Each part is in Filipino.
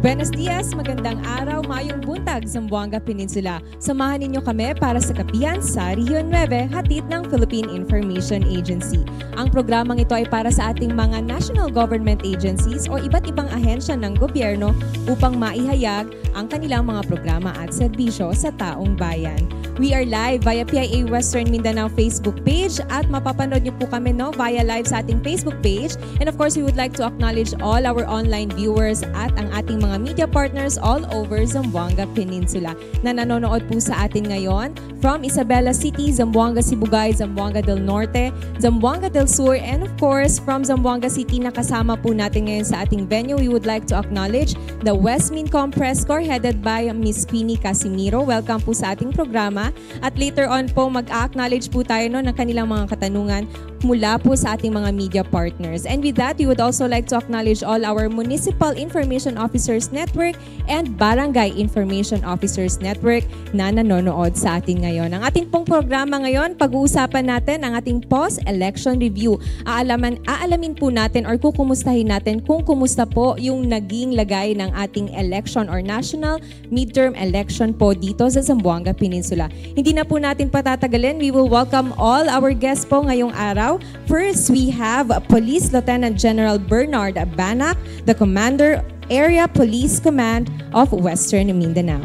Buenos dias, magandang araw, mayong buntag, Zamboanga Peninsula. Samahan ninyo kami para sa kapihan sa Region 9, hatid ng Philippine Information Agency. Ang programang ito ay para sa ating mga national government agencies o iba't ibang ahensya ng gobyerno upang maihayag ang kanilang mga programa at serbisyo sa taong bayan. We are live via PIA Western Mindanao Facebook page at mapapanood niyo po kami via live sa ating Facebook page. And of course, we would like to acknowledge all our online viewers at ang ating mga media partners all over Zamboanga Peninsula na nanonood po sa atin ngayon from Isabela City, Zamboanga Sibugay, Zamboanga del Norte, Zamboanga del Sur, and of course from Zamboanga City na kasama po natin ngayon sa ating venue. We would like to acknowledge the West Mincom Press Corps headed by Miss Queenie Casimiro. Welcome po sa ating programa. At later on po, mag-acknowledge po tayo ng kanilang mga katanungan mula po sa ating mga media partners. And with that, we would also like to acknowledge all our Municipal Information Officers Network and Barangay Information Officers Network na nanonood sa atin ngayon. Ang ating pong programa ngayon, pag-uusapan natin ang ating post-election review. Aalamin po natin or kukumustahin natin kung kumusta po yung naging lagay ng ating election or national midterm election po dito sa Zamboanga Peninsula. Hindi na po natin patatagalin. We will welcome all our guests po ngayong araw. First, we have Police Lieutenant General Bernard Banac, the Commander, Area Police Command of Western Mindanao.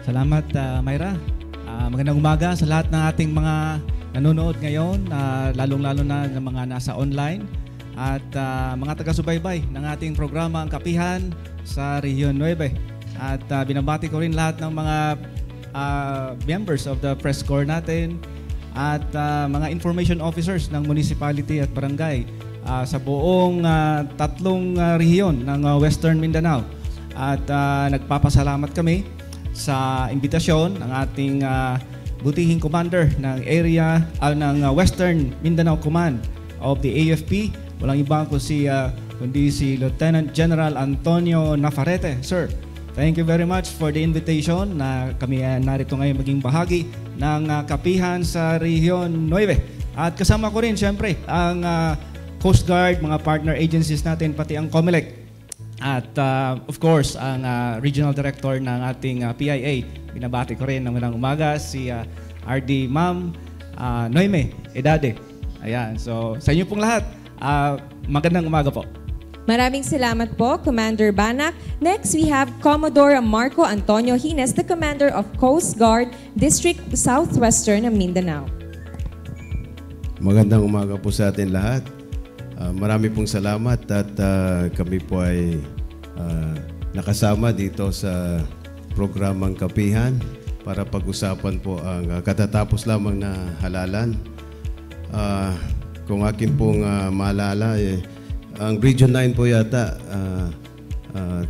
Salamat, Myra. Magandang umaga sa lahat ng ating mga nanonood ngayon, lalong-lalo na ng mga nasa online at mga taga-subaybay ng ating programa Ang Kapihan sa Region 9. At binabati ko rin lahat ng mga members of the press corps natin at mga information officers ng municipality at barangay sa buong tatlong rehiyon ng Western Mindanao. At nagpapasalamat kami sa imbitasyon ng ating butihing commander ng area ng Western Mindanao Command of the AFP. Walang iba kundi si Lieutenant General Antonio Nafarrete. Sir, thank you very much for the invitation na kami narito ngayon maging bahagi ng kapihan sa Region 9. At kasama ko rin siyempre ang Coast Guard, mga partner agencies natin, pati ang COMELEC. At of course, ang Regional Director ng ating PIA. Binabati ko rin ng unang umaga si RD Ma'am Noime Edade. Ayan, so sa inyo pong lahat, magandang umaga po. Maraming salamat po, Commander Banac. Next, we have Commodore Marco Antonio Hines, the Commander of Coast Guard, District Southwestern ng Mindanao. Magandang umaga po sa atin lahat. Marami pong salamat at kami po ay nakasama dito sa programang Kapihan para pag-usapan po ang katatapos lamang na halalan. Kung akin pong maalala, ang Region 9 po yata,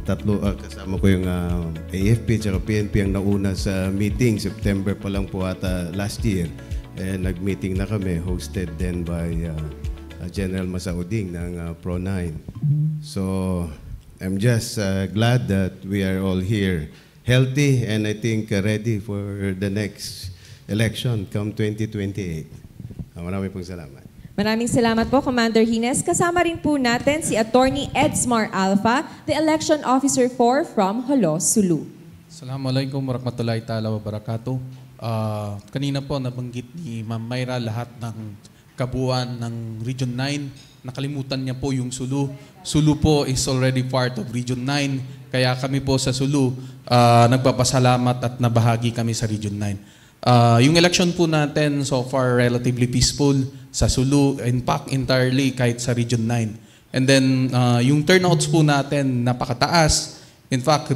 tatlo kasama ko yung AFP at PNP ang nauna sa meeting. September pa lang po ata last year. Nag-meeting na kami, hosted then by General Masauding ng Pro 9. So, I'm just glad that we are all here healthy and I think ready for the next election come 2028. Marami pong salamat. Maraming salamat po, Commander Hines. Kasama rin po natin si Attorney Edsmar Alpha, the Election Officer 4 from Holo, Sulu. Assalamualaikum warahmatullahi ta'ala wabarakatuh. Kanina po nabanggit ni Ma'am Myra lahat ng kabuuan ng Region 9. Nakalimutan niya po yung Sulu. Sulu po is already part of Region 9. Kaya kami po sa Sulu, nagpapasalamat at nabahagi kami sa Region 9. Yung election po natin so far relatively peaceful sa Sulu, in fact entirely kahit sa Region 9. And then yung turnouts po natin napakataas. In fact,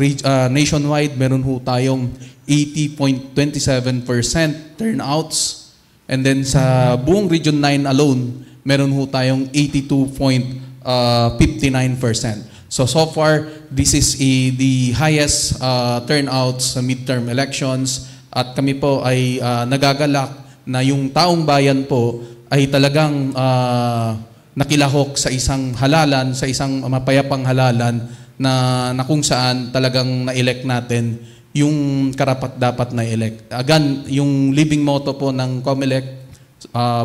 nationwide meron ho tayong 80.27% turnouts. And then sa buong Region 9 alone, meron ho tayong 82.59%. So far, this is the highest turnouts sa midterm elections. At kami po ay nagagalak na yung taong bayan po ay talagang nakilahok sa isang halalan, sa isang mapayapang halalan na kung saan talagang na-elect natin yung karapat-dapat na elect. Again, yung living motto po ng COMELEC,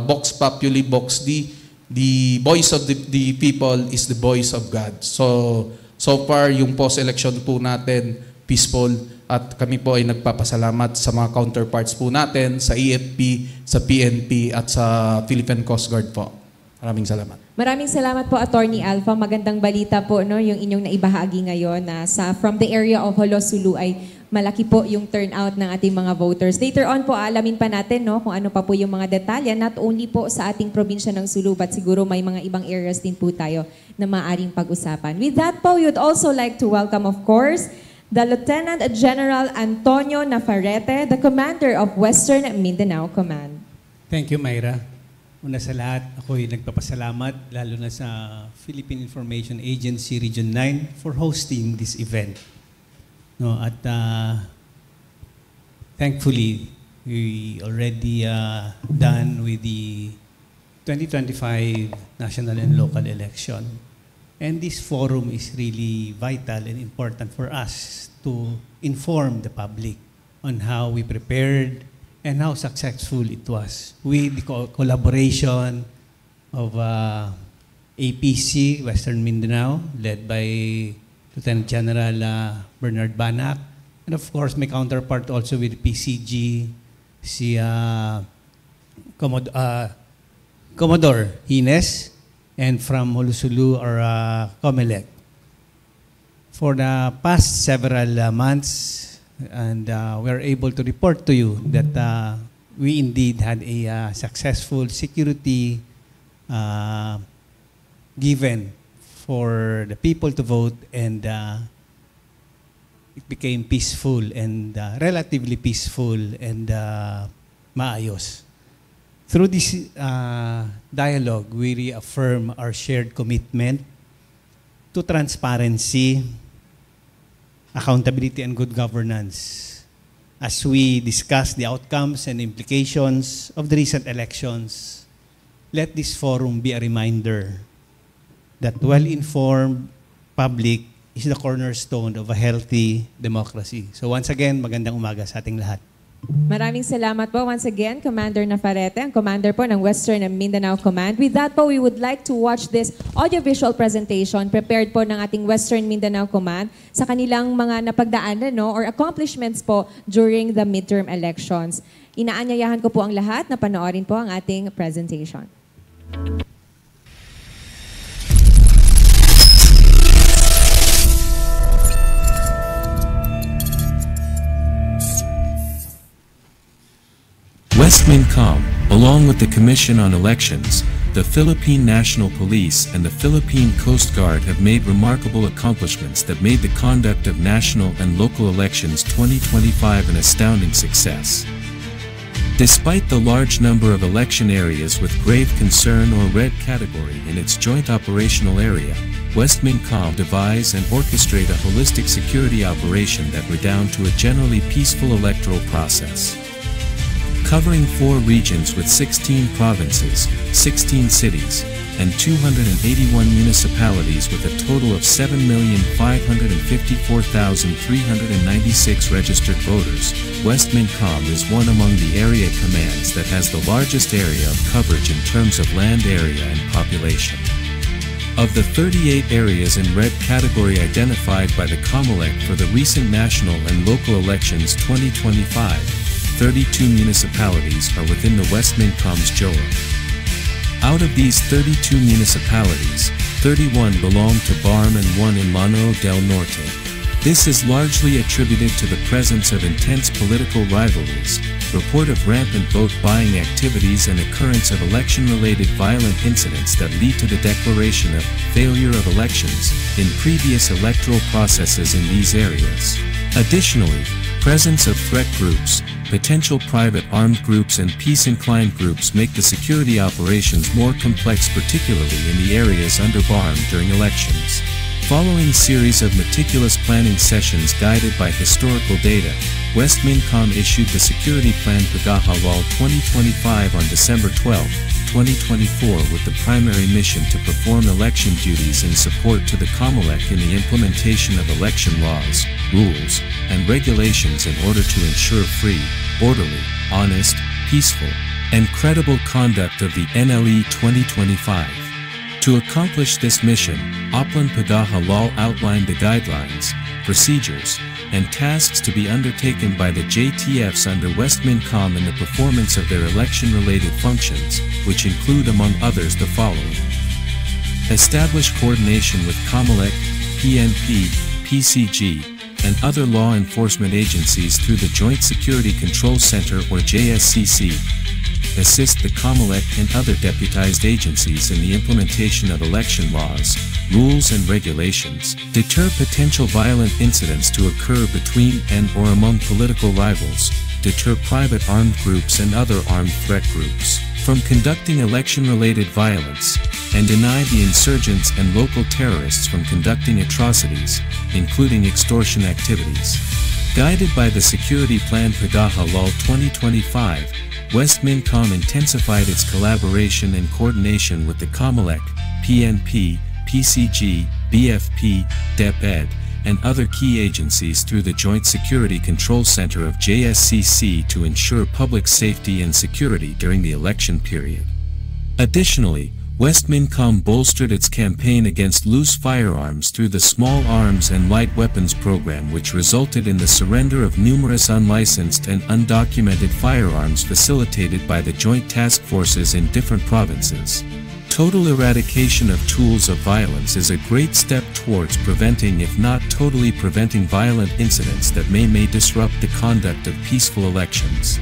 Vox Populi, Vox Dei, the voice of the people is the voice of God. So So far, yung post-election po natin, peaceful, at kami po ay nagpapasalamat sa mga counterparts po natin, sa EFP, sa PNP, at sa Philippine Coast Guard po. Maraming salamat. Maraming salamat po, Attorney Alpha. Magandang balita po, no, yung inyong naibahagi ngayon na from the area of Holosulu ay malaki po yung turnout ng ating mga voters. Later on po, alamin pa natin, no, kung ano pa po yung mga detalye, not only po sa ating probinsya ng Sulu, but siguro may mga ibang areas din po tayo na maaaring pag-usapan. With that po, we'd also like to welcome, of course, the Lieutenant General Antonio Nafarrete, the Commander of Western Mindanao Command. Thank you, Myra. Una sa lahat, ako'y nagpapasalamat, lalo na sa Philippine Information Agency Region 9 for hosting this event. No, at thankfully, we already done with the 2025 national and local election. And this forum is really vital and important for us to inform the public on how we prepared and how successful it was with the collaboration of APC, Western Mindanao, led by Lieutenant General Bernard Banac, and of course my counterpart also with PCG, si Commodore Hines, and from Holosulu or Comelec. For the past several months, and we're able to report to you that we indeed had a successful security given for the people to vote, and it became peaceful and relatively peaceful and maayos. Through this dialogue, we reaffirm our shared commitment to transparency, accountability, and good governance. As we discuss the outcomes and implications of the recent elections, let this forum be a reminder that well-informed public is the cornerstone of a healthy democracy. So once again, magandang umaga sa ating lahat. Maraming salamat po once again, Commander Nafarrete, ang commander po ng Western Mindanao Command. With that po, we would like to watch this audiovisual presentation prepared po ng ating Western Mindanao Command sa kanilang mga napagdaanan, no, or accomplishments po during the midterm elections. Inaanyayahan ko po ang lahat na panoorin po ang ating presentation. Westmincom, along with the Commission on Elections, the Philippine National Police, and the Philippine Coast Guard have made remarkable accomplishments that made the conduct of national and local elections 2025 an astounding success. Despite the large number of election areas with grave concern or red category in its joint operational area, Westmincom devise and orchestrate a holistic security operation that redound to a generally peaceful electoral process. Covering 4 regions with 16 provinces, 16 cities, and 281 municipalities with a total of 7,554,396 registered voters, Westmincom is one among the area commands that has the largest area of coverage in terms of land area and population. Of the 38 areas in red category identified by the COMELEC for the recent national and local elections 2025, 32 municipalities are within the Westmincom's JOA. Out of these 32 municipalities, 31 belong to BARM and 1 in Manao del Norte. This is largely attributed to the presence of intense political rivalries, report of rampant vote buying activities, and occurrence of election-related violent incidents that lead to the declaration of failure of elections in previous electoral processes in these areas. Additionally, presence of threat groups, potential private armed groups, and peace-inclined groups make the security operations more complex, particularly in the areas under BARM during elections. Following series of meticulous planning sessions guided by historical data, Westmincom issued the Security Plan Paghahalal 2025 on December 12, 2024 with the primary mission to perform election duties in support to the COMELEC in the implementation of election laws, rules, and regulations in order to ensure free, orderly, honest, peaceful, and credible conduct of the NLE 2025. To accomplish this mission, Oplan Padaha Lal outlined the guidelines, procedures, and tasks to be undertaken by the JTFs under Westmincom in the performance of their election-related functions, which include among others the following. Establish coordination with COMELEC, PNP, PCG, and other law enforcement agencies through the Joint Security Control Center or JSCC. Assist the COMELEC and other deputized agencies in the implementation of election laws, rules and regulations. Deter potential violent incidents to occur between and or among political rivals. Deter private armed groups and other armed threat groups from conducting election-related violence, and deny the insurgents and local terrorists from conducting atrocities, including extortion activities. Guided by the Security Plan Padaha Lal 2025, Westmincom intensified its collaboration and coordination with the COMELEC, PNP, PCG, BFP, DepEd, and other key agencies through the Joint Security Control Center of JSCC to ensure public safety and security during the election period. Additionally, Westmincom bolstered its campaign against loose firearms through the Small Arms and Light Weapons Program, which resulted in the surrender of numerous unlicensed and undocumented firearms facilitated by the joint task forces in different provinces. Total eradication of tools of violence is a great step towards preventing, if not totally preventing, violent incidents that may disrupt the conduct of peaceful elections.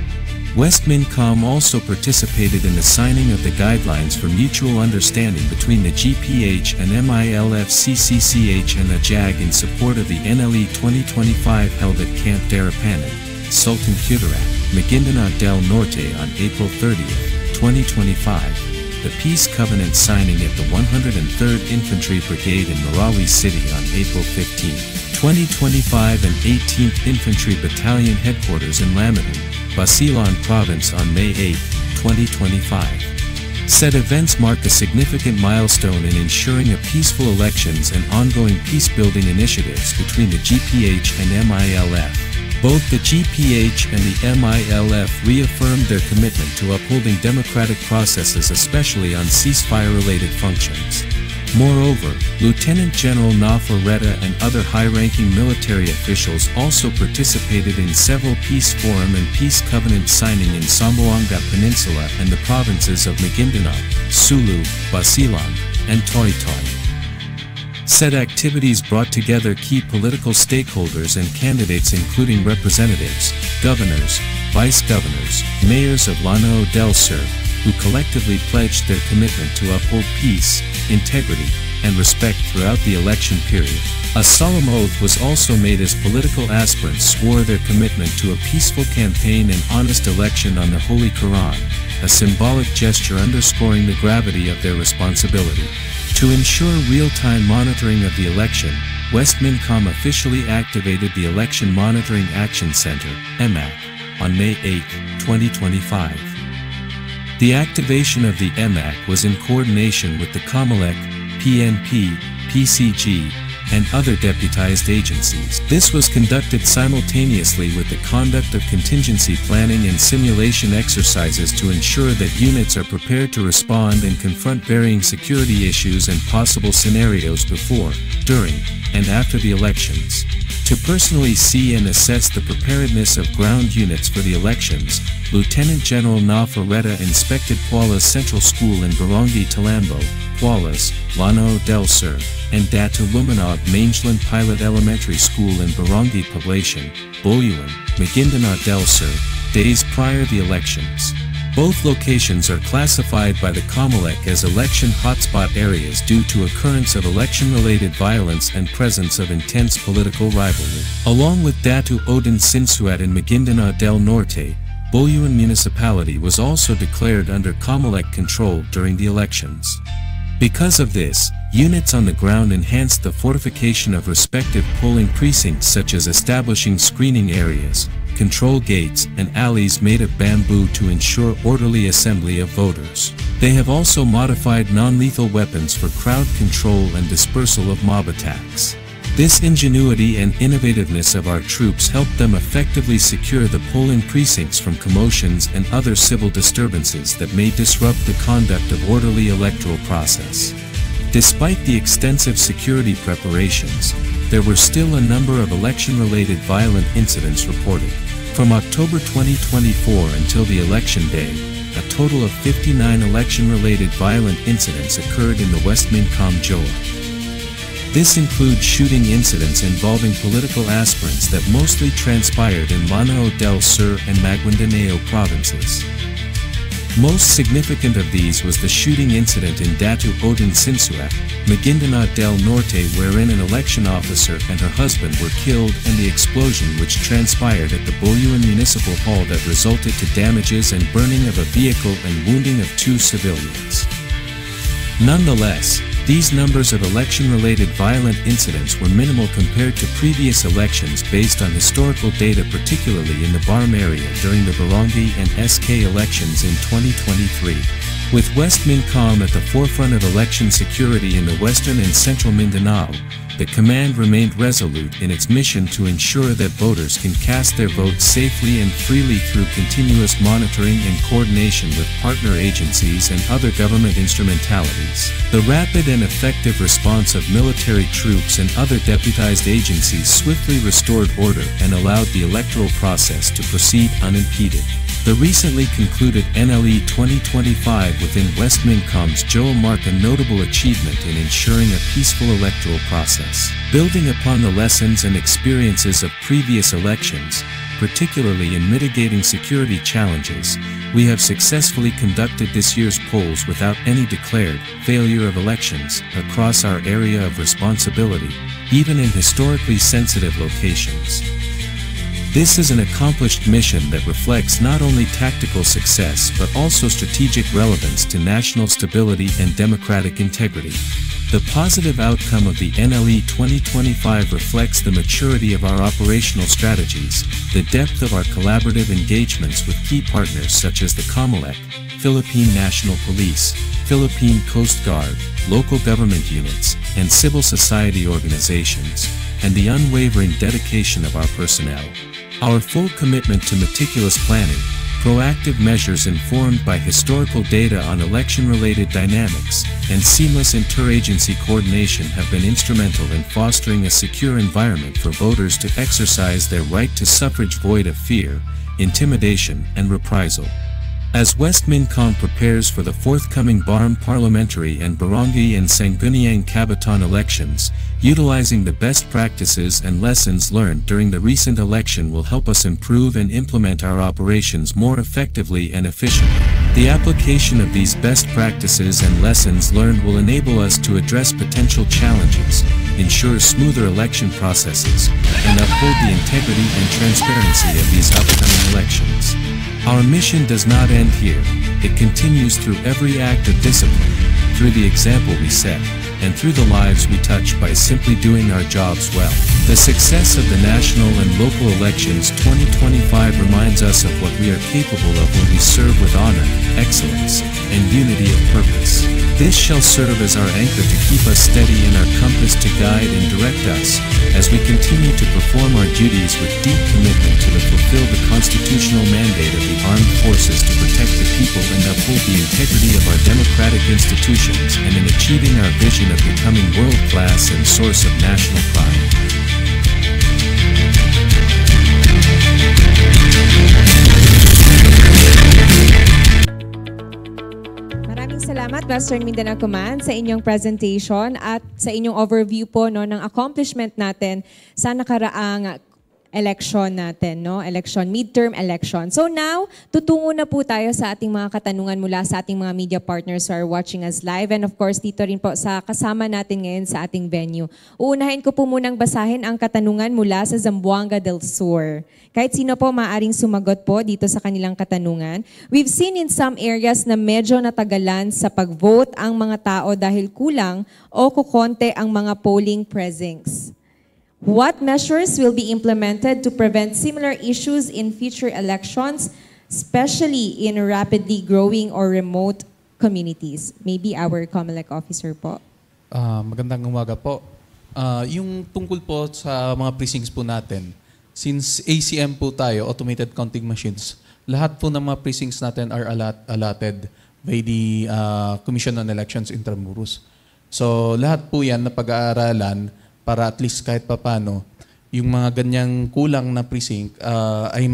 Westmincom also participated in the signing of the guidelines for mutual understanding between the GPH and MILF CCCH and the JAG in support of the NLE 2025 held at Camp Darapanan, Sultan Kudarat, Maguindanao del Norte on April 30, 2025. The Peace Covenant signing at the 103rd Infantry Brigade in Marawi City on April 15, 2025 and 18th Infantry Battalion Headquarters in Lamadon, Basilan Province on May 8, 2025. Said events mark a significant milestone in ensuring a peaceful elections and ongoing peace-building initiatives between the GPH and MILF. Both the GPH and the MILF reaffirmed their commitment to upholding democratic processes, especially on ceasefire-related functions. Moreover, Lieutenant General Nafaretta and other high-ranking military officials also participated in several peace forum and peace covenant signing in Zamboanga Peninsula and the provinces of Maguindanao, Sulu, Basilan, and Toy-Toy. Said activities brought together key political stakeholders and candidates including representatives, governors, vice-governors, mayors of Lanao del Sur, who collectively pledged their commitment to uphold peace, integrity, and respect throughout the election period. A solemn oath was also made as political aspirants swore their commitment to a peaceful campaign and honest election on the Holy Quran, a symbolic gesture underscoring the gravity of their responsibility. To ensure real-time monitoring of the election, Westmincom officially activated the Election Monitoring Action Center, EMAC, on May 8, 2025. The activation of the EMAC was in coordination with the COMELEC, PNP, PCG, and other deputized agencies. This was conducted simultaneously with the conduct of contingency planning and simulation exercises to ensure that units are prepared to respond and confront varying security issues and possible scenarios before, during, and after the elections. To personally see and assess the preparedness of ground units for the elections, Lieutenant General Nafaretta inspected Pualas Central School in Barangay Talambo, Pualas, Lanao del Sur, and Datu Lumanag Mangelan Pilot Elementary School in Barangay Poblacion, Boyuan, Maguindanao del Sur, days prior the elections. Both locations are classified by the COMELEC as election hotspot areas due to occurrence of election-related violence and presence of intense political rivalry. Along with Datu Odin Sinsuat in Maguindanao del Norte, Boyuan Municipality was also declared under COMELEC control during the elections. Because of this, units on the ground enhanced the fortification of respective polling precincts, such as establishing screening areas, control gates, and alleys made of bamboo to ensure orderly assembly of voters. They have also modified non-lethal weapons for crowd control and dispersal of mob attacks. This ingenuity and innovativeness of our troops helped them effectively secure the polling precincts from commotions and other civil disturbances that may disrupt the conduct of orderly electoral process. Despite the extensive security preparations, there were still a number of election-related violent incidents reported. From October 2024 until the election day, a total of 59 election-related violent incidents occurred in the West Mincom JOA. This includes shooting incidents involving political aspirants that mostly transpired in Lanao del Sur and Maguindanao provinces. Most significant of these was the shooting incident in Datu Odin Sinsuat, Maguindanao del Norte, wherein an election officer and her husband were killed, and the explosion which transpired at the Boyuan Municipal Hall that resulted to damages and burning of a vehicle and wounding of 2 civilians. Nonetheless, these numbers of election-related violent incidents were minimal compared to previous elections based on historical data, particularly in the Barm area during the Barangay and SK elections in 2023. With West Mincom at the forefront of election security in the Western and Central Mindanao, the command remained resolute in its mission to ensure that voters can cast their votes safely and freely through continuous monitoring and coordination with partner agencies and other government instrumentalities. The rapid and effective response of military troops and other deputized agencies swiftly restored order and allowed the electoral process to proceed unimpeded. The recently concluded NLE 2025 within West Mincom's JOA mark a notable achievement in ensuring a peaceful electoral process. Building upon the lessons and experiences of previous elections, particularly in mitigating security challenges, we have successfully conducted this year's polls without any declared failure of elections across our area of responsibility, even in historically sensitive locations. This is an accomplished mission that reflects not only tactical success but also strategic relevance to national stability and democratic integrity. The positive outcome of the NLE 2025 reflects the maturity of our operational strategies, the depth of our collaborative engagements with key partners such as the COMELEC, Philippine National Police, Philippine Coast Guard, local government units, and civil society organizations, and the unwavering dedication of our personnel. Our full commitment to meticulous planning, proactive measures informed by historical data on election-related dynamics, and seamless interagency coordination have been instrumental in fostering a secure environment for voters to exercise their right to suffrage void of fear, intimidation, and reprisal. As West Mincom prepares for the forthcoming Barm Parliamentary and Barangay and Sangguniang Kabataan elections, utilizing the best practices and lessons learned during the recent election will help us improve and implement our operations more effectively and efficiently. The application of these best practices and lessons learned will enable us to address potential challenges, ensure smoother election processes, and uphold the integrity and transparency of these upcoming elections. Our mission does not end here. It continues through every act of discipline, through the example we set, and through the lives we touch by simply doing our jobs well. The success of the national and local elections 2025 reminds us of what we are capable of when we serve with honor, excellence, and unity of purpose. This shall serve as our anchor to keep us steady and our compass to guide and direct us as we continue to perform our duties with deep commitment to fulfill the constitutional mandate of the armed forces to protect the people and uphold the integrity of our democratic institutions, and in achieving our vision of becoming world-class and source of national pride. Maraming salamat, Western Mindanao Command, sa inyong presentation at sa inyong overview po ng accomplishment natin sa nakaraang election natin, election, midterm election. So now, tutungo na po tayo sa ating mga katanungan mula sa ating mga media partners who are watching us live, and of course dito rin po sa kasama natin ngayon sa ating venue. Uunahin ko po munang basahin ang katanungan mula sa Zamboanga del Sur. Kahit sino po maaaring sumagot po dito sa kanilang katanungan. We've seen in some areas na medyo natagalan sa pag-vote ang mga tao dahil kulang o kukonte ang mga polling precincts. What measures will be implemented to prevent similar issues in future elections, especially in rapidly growing or remote communities? Maybe our COMELEC officer po. Magandang umaga po. Yung tungkol po sa mga precincts po natin, since ACM po tayo, automated counting machines, lahat po ng mga precincts natin are allotted by the Commission on Elections Intramuros. So lahat po yan na pag-aaralan para at least kahit papano, yung mga ganyang kulang na precinct ay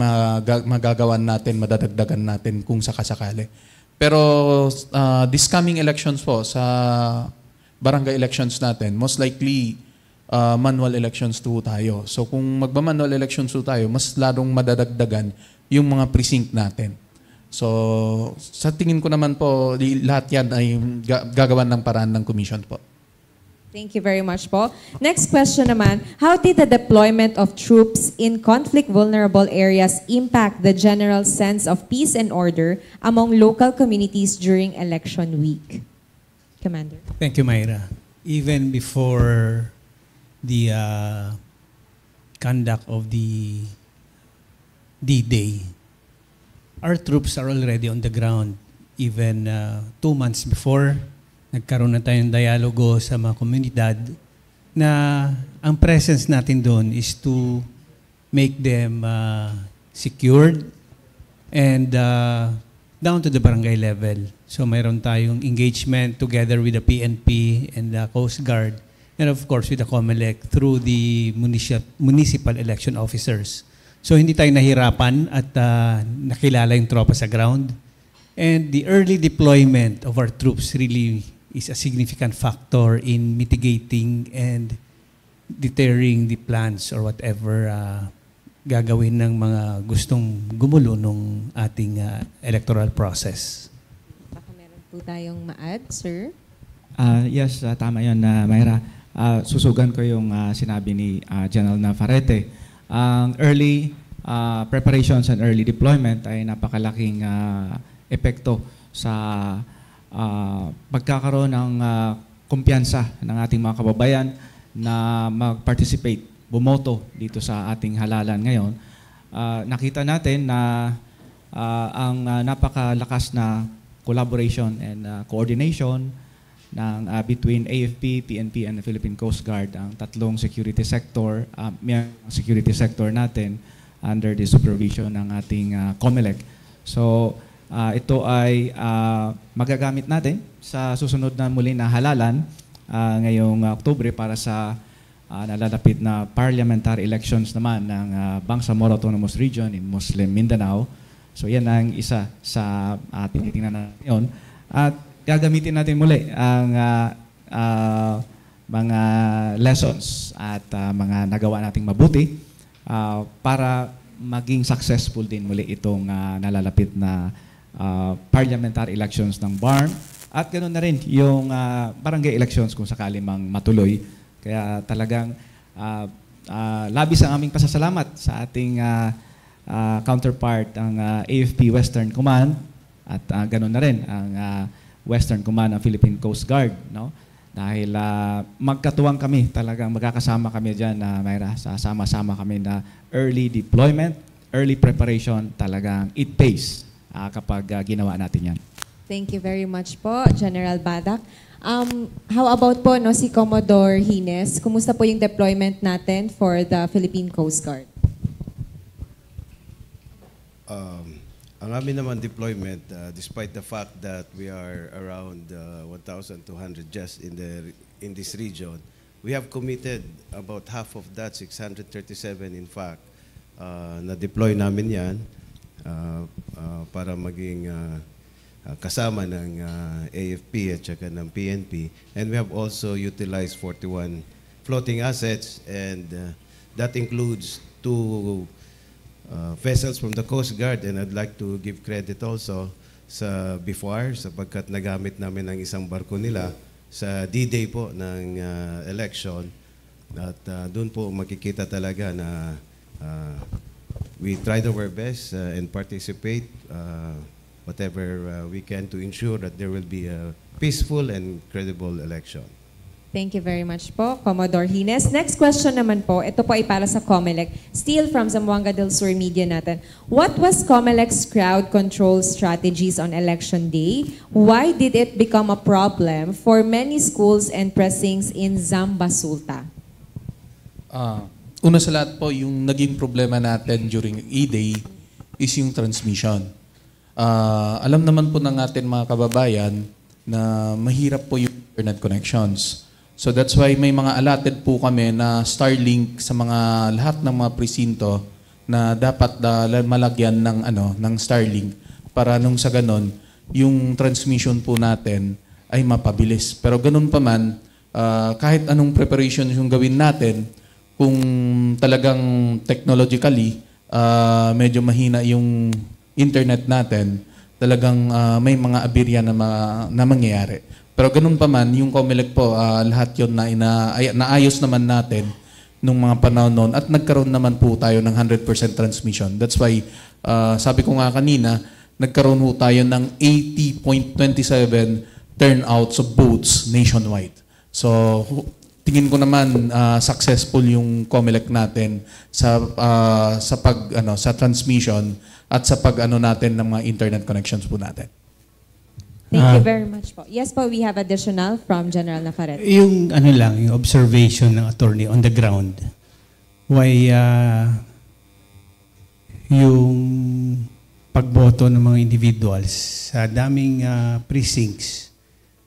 magagawan natin, madadagdagan natin kung sakasakali. Pero this coming elections po, sa barangay elections natin, most likely manual elections po tayo. So kung magba-manual elections po tayo, mas lalong madadagdagan yung mga precinct natin. So sa tingin ko naman po, lahat yan ay gagawan ng paraan ng commission po. Thank you very much po. Next question naman, how did the deployment of troops in conflict-vulnerable areas impact the general sense of peace and order among local communities during election week? Commander. Thank you, Myra. Even before the conduct of the D-Day, our troops are already on the ground. Even 2 months before, nagkaroon na tayong dialogo sa mga komunidad na ang presence natin doon is to make them secured and down to the barangay level. So mayroon tayong engagement together with the PNP and the Coast Guard and of course with the COMELEC through the municipal election officers. So hindi tayo nahirapan at nakilala yung tropa sa ground. And the early deployment of our troops really is a significant factor in mitigating and deterring the plans or whatever gagawin ng mga gustong gumulo nung ating electoral process. Baka meron po tayong ma-add, sir? Yes, tama yun, Myra. Susugan ko yung sinabi ni General Navarrete. Ang early preparations and early deployment ay napakalaking epekto sa pagkakaroon ng kumpiyansa ng ating mga kababayan na mag-participate, bumoto dito sa ating halalan ngayon. Nakita natin na ang napakalakas na collaboration and coordination ng between AFP, PNP, and the Philippine Coast Guard, ang tatlong security sector natin under the supervision ng ating COMELEC. So, ito ay magagamit natin sa susunod na muli na halalan ngayong Oktubre para sa nalalapit na parliamentary elections naman ng Bangsamoro Autonomous Region in Muslim Mindanao. So yan ang isa sa tinitingnan natin ngayon. At gagamitin natin muli ang mga lessons at mga nagawa nating mabuti para maging successful din muli itong nalalapit na parliamentary elections ng BARM at ganoon na rin yung barangay elections kung sakali mang matuloy. Kaya talagang labis ang aming pasasalamat sa ating counterpart, ang AFP Western Command at ganoon na rin ang Western Command ng Philippine Coast Guard. No? Dahil magkatuwang kami, talagang magkakasama kami dyan, Myra, sasama-sama kami na early deployment, early preparation, talagang it pays kapag ginawa natin yan. Thank you very much po, General Badak. How about po si Commodore Hines? Kumusta po yung deployment natin for the Philippine Coast Guard? Ang amin naman deployment, despite the fact that we are around 1,200 just in this region, we have committed about half of that, 637 in fact, na-deploy namin yan para maging kasama ng AFP at saka ng PNP. And we have also utilized 41 floating assets, and that includes 2 vessels from the Coast Guard, and I'd like to give credit also sa BIFWAR sapagkat nagamit namin ang isang barko nila sa D-Day po ng election, at doon po makikita talaga na we tried our best and participate whatever we can to ensure that there will be a peaceful and credible election. Thank you very much po, Commodore Hines. Next question naman po, ito po ay para sa COMELEC. Still from Zamboanga del Sur Media natin. What was COMELEC's crowd control strategies on election day? Why did it become a problem for many schools and precincts in Zambasulta? Una sa lahat po, yung naging problema natin during E-Day is yung transmission. Alam naman po ng ating mga kababayan na mahirap po yung internet connections. So that's why may mga allotted po kami na Starlink sa mga lahat ng mga presinto na dapat malagyan ng Starlink para nung sa ganon yung transmission po natin ay mapabilis. Pero ganun pa man, kahit anong preparation yung gawin natin, kung talagang technologically medyo mahina yung internet natin, talagang may mga aberya na mangyayari. Pero ganun pa man, yung COMELEC po, lahat yun naayos naman natin nung mga panahon noon at nagkaroon naman po tayo ng 100% transmission. That's why, sabi ko nga kanina, nagkaroon po tayo ng 80.27 turnouts of boats nationwide. So, tingin ko naman successful yung COMELEC natin sa sa transmission at sa natin ng mga internet connections po natin. Thank you very much po. Yes po, we have additional from General Nafarete. Yung yung observation ng attorney on the ground. Why yung pagboto ng mga individuals sa daming precincts,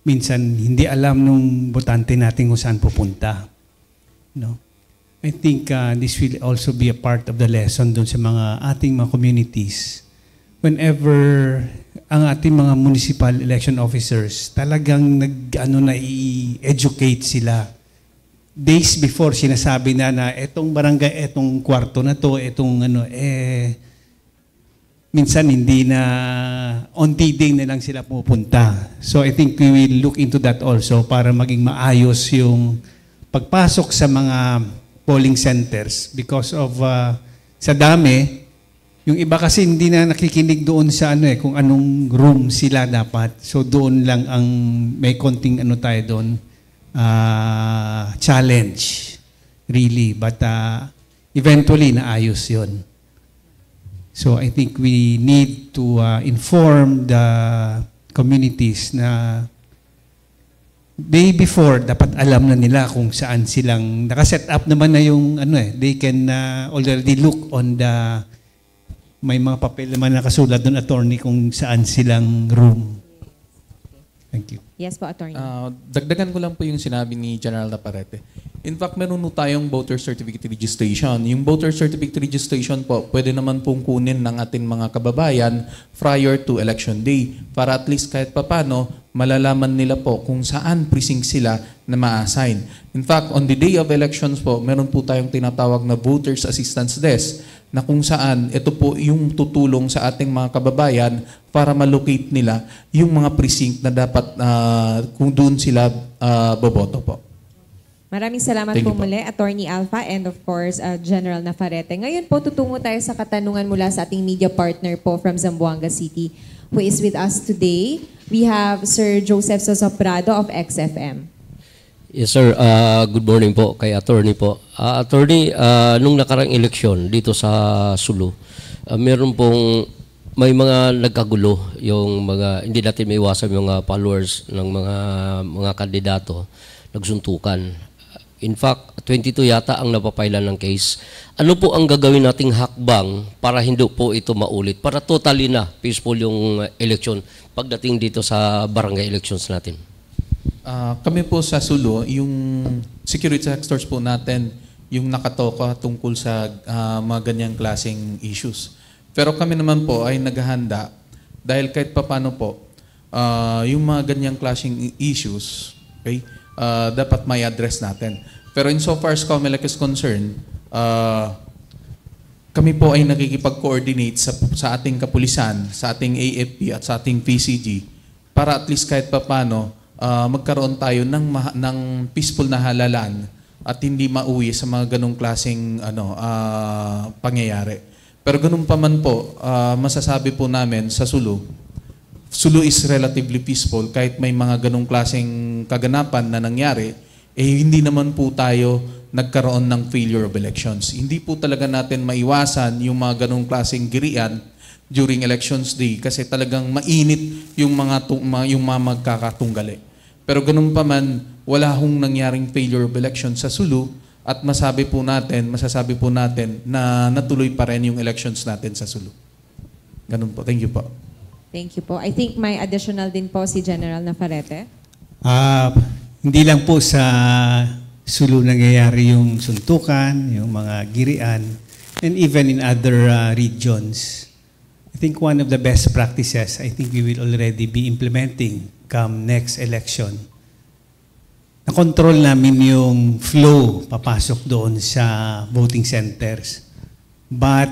minsan hindi alam nung botante natin kung saan pupunta. No? I think this will also be a part of the lesson dun sa mga ating mga communities. Whenever ang ating mga municipal election officers talagang i-educate sila. Days before sinasabi na etong barangay, etong kwarto na to, etong minsan hindi na on D-Day na lang sila pupunta. So I think we will look into that also para maging maayos yung pagpasok sa mga polling centers because of sa dami. Yung iba kasi hindi na nakikinig doon sa kung anong room sila dapat. So doon lang ang may konting tayo doon challenge really, but eventually naayos 'yon. So I think we need to inform the communities na day before dapat alam na nila kung saan silang naka-set up naman na yung they can already look on the may mga papel naman nakasulat doon, attorney, kung saan silang room. Thank you. Yes po, attorney. Dagdagan ko lang po yung sinabi ni General Nafarete. In fact, meron po tayong voter certificate registration. Yung voter certificate registration po, pwede naman pong kunin ng ating mga kababayan prior to election day para at least kahit papano malalaman nila po kung saan precinct sila na ma-assign. In fact, on the day of elections po, meron po tayong tinatawag na Voters Assistance Desk na kung saan ito po yung tutulong sa ating mga kababayan para malocate nila yung mga precinct na dapat kung doon sila boboto po. Maraming salamat po muli, Attorney Alpha, and of course, General Nafarete. Ngayon po, tutungo tayo sa katanungan mula sa ating media partner po from Zamboanga City, who is with us today. We have Sir Joseph Sosoprado of XFM. Yes, sir. Good morning po kay attorney po. Attorney, nung nakarang eleksyon dito sa Sulu, meron pong may mga nagkagulo yung mga hindi natin maiwasan yung mga followers ng mga kandidato nagsuntukan. In fact, 22 yata ang napapailan ng case. Ano po ang gagawin nating hakbang para hindi po ito maulit? Para totally na peaceful yung election pagdating dito sa barangay elections natin. Kami po sa Sulu, yung security sectors po natin, yung nakatoka tungkol sa mga ganyang klaseng issues. Pero kami naman po ay naghahanda dahil kahit papano po, yung mga ganyang klaseng issues, okay, dapat may address natin. Pero insofar as COMELEC is concerned, kami po ay nakikipag-coordinate sa ating kapulisan, sa ating AFP at sa ating PCG para at least kahit papano magkaroon tayo ng peaceful na halalan at hindi mauwi sa mga ganong klaseng pangyayari. Pero ganun pa man po, masasabi po namin sa Sulu is relatively peaceful kahit may mga ganong klaseng kaganapan na nangyari, hindi naman po tayo nagkaroon ng failure of elections. Hindi po talaga natin maiwasan yung mga ganong klaseng girian during elections day kasi talagang mainit yung mga magkakatunggali. Pero ganun pa man, wala hong nangyaring failure of elections sa Sulu at masasabi po natin na natuloy pa rin yung elections natin sa Sulu. Ganun po. Thank you po. Thank you po. I think may additional din po si General Nafarete. hindi lang po sa Sulu nangyayari yung suntukan, yung mga girian, and even in other regions. I think one of the best practices, I think we will already be implementing come next election. Na-control namin yung flow papasok doon sa voting centers. But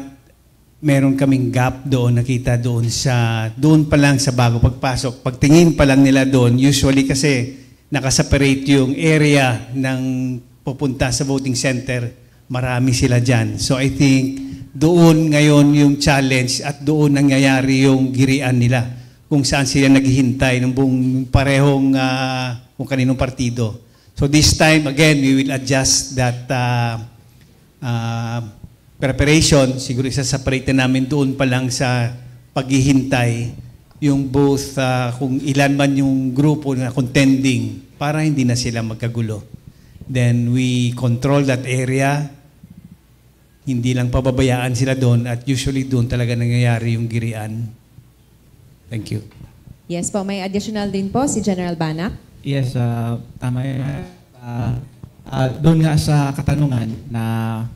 meron kaming gap doon, nakita doon pa lang sa bago pagpasok. Pagtingin pa lang nila doon, usually kasi nakaseparate yung area ng pupunta sa voting center, marami sila dyan. So I think doon ngayon yung challenge at doon nangyayari yung girian nila kung saan sila naghihintay ng buong parehong kung kaninong partido. So this time, again, we will adjust that preparation. Siguro isa-separate namin doon pa lang sa paghihintay yung both kung ilan man yung grupo na contending para hindi na sila magkagulo. Then we control that area. Hindi lang pababayaan sila doon at usually doon talaga nangyayari yung girian. Thank you. Yes po, may additional din po si General Banak. Yes, tama yun. Doon nga sa katanungan na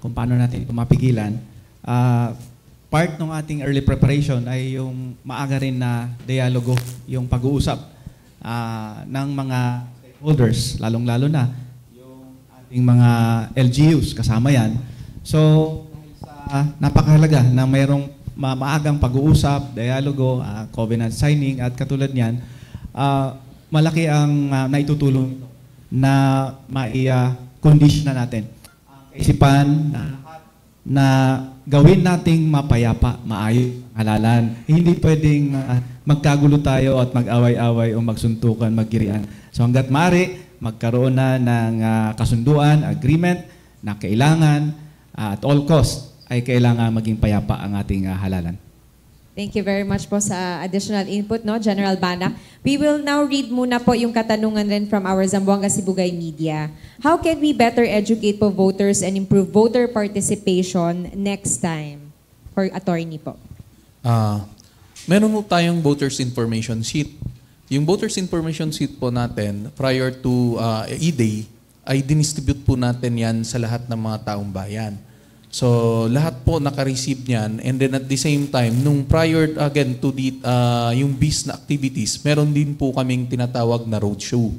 kung paano natin ito mapigilan, part ng ating early preparation ay yung maaga rin na dialogo, yung pag-uusap ng mga stakeholders, lalong-lalo na yung ating mga LGUs, kasama yan. So, napakahalaga na mayroong maagang pag-uusap, dialogo, covenant signing at katulad niyan, malaki ang naitutulong na mai-condition na natin ang isipan na gawin nating mapayapa, maayos, halalan. Hindi pwedeng magkagulo tayo at mag-away-away o magsuntukan, maggirian. So hanggat maaari, magkaroon na ng kasunduan, agreement na kailangan at all cost ay kailangan maging payapa ang ating halalan. Thank you very much po sa additional input, no, General Banak. We will now read muna po yung katanungan rin from our Zamboanga Sibugay Media. How can we better educate po voters and improve voter participation next time? For attorney po. Meron po tayong voters information sheet. Yung voters information sheet po natin, prior to E-Day, ay dinistribute po natin yan sa lahat ng mga taong bayan. So, lahat po naka-receive niyan. And then at the same time, nung prior again to the, yung BIS na activities, meron din po kaming tinatawag na roadshow.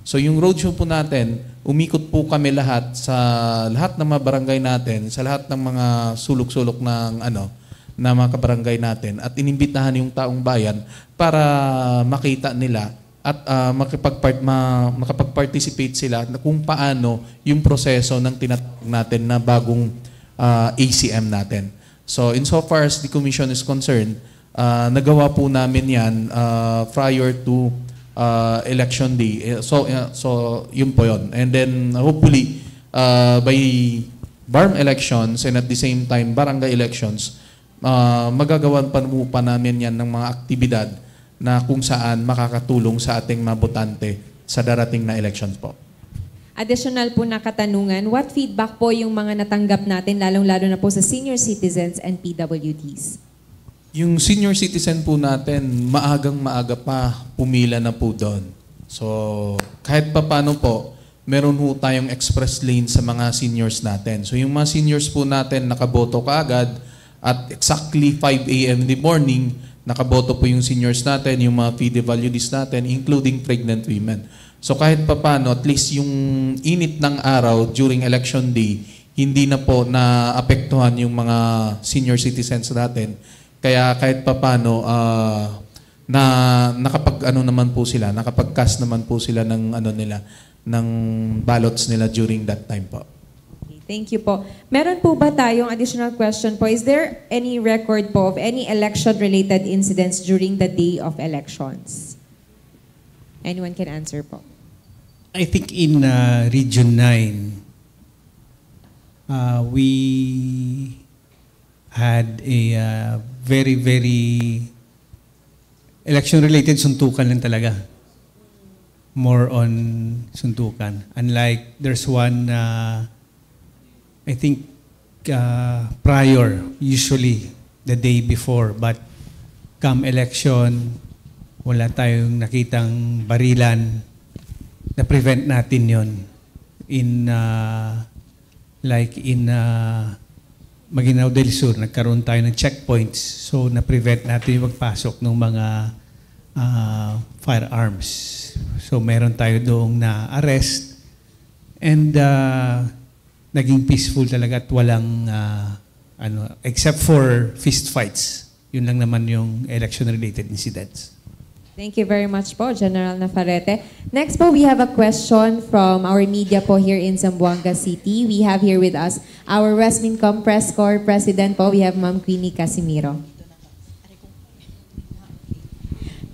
So, yung roadshow po natin, umikot po kami lahat sa lahat ng mga barangay natin, sa lahat ng mga sulok-sulok ng na mga kabarangay natin at inimbitahan yung taong bayan para makita nila at makapag-participate sila na kung paano yung proseso ng tinatawag natin na bagong ACM natin. So insofar as the Commission is concerned, nagawa po namin yan prior to Election Day. So yun po yun. And then hopefully by BARM elections and at the same time barangay elections, magagawan pa namin yan ng mga aktibidad na kung saan makakatulong sa ating mga botante sa darating na elections po. Additional po na katanungan, what feedback po yung mga natanggap natin, lalong-lalo na po sa senior citizens and PWDs? Yung senior citizen po natin, maagang-maaga pa pumila na po doon. So, kahit pa paano po, meron po tayong express lane sa mga seniors natin. So, yung mga seniors po natin, nakaboto kaagad at exactly 5 a.m. in the morning, nakaboto po yung seniors natin, yung mga PWDs natin, including pregnant women. So kahit papano, at least yung init ng araw during election day, hindi na po naapektuhan yung mga senior citizens natin. Kaya kahit papano, nakapag-cast naman po sila ng ng ballots nila during that time po. Thank you po. Meron po ba tayong additional question po? Is there any record po of any election-related incidents during the day of elections? Anyone can answer po. I think in Region 9, we had a very, very election-related suntukan lang talaga. More on suntukan. Unlike, there's one, I think, prior, usually the day before. But come election, wala tayong nakitang barilan na-prevent natin yon in Maguinao del Sur, nagkaroon tayo ng checkpoints. So, na-prevent natin yung magpasok ng mga firearms. So, meron tayo doong na-arrest and naging peaceful talaga at walang, except for fist fights. Yun lang naman yung election-related incidents. Thank you very much po, General Nafarrete. Next po, we have a question from our media po here in Zamboanga City. We have here with us our West Mincom Press Corps President po. We have Ma'am Queenie Casimiro.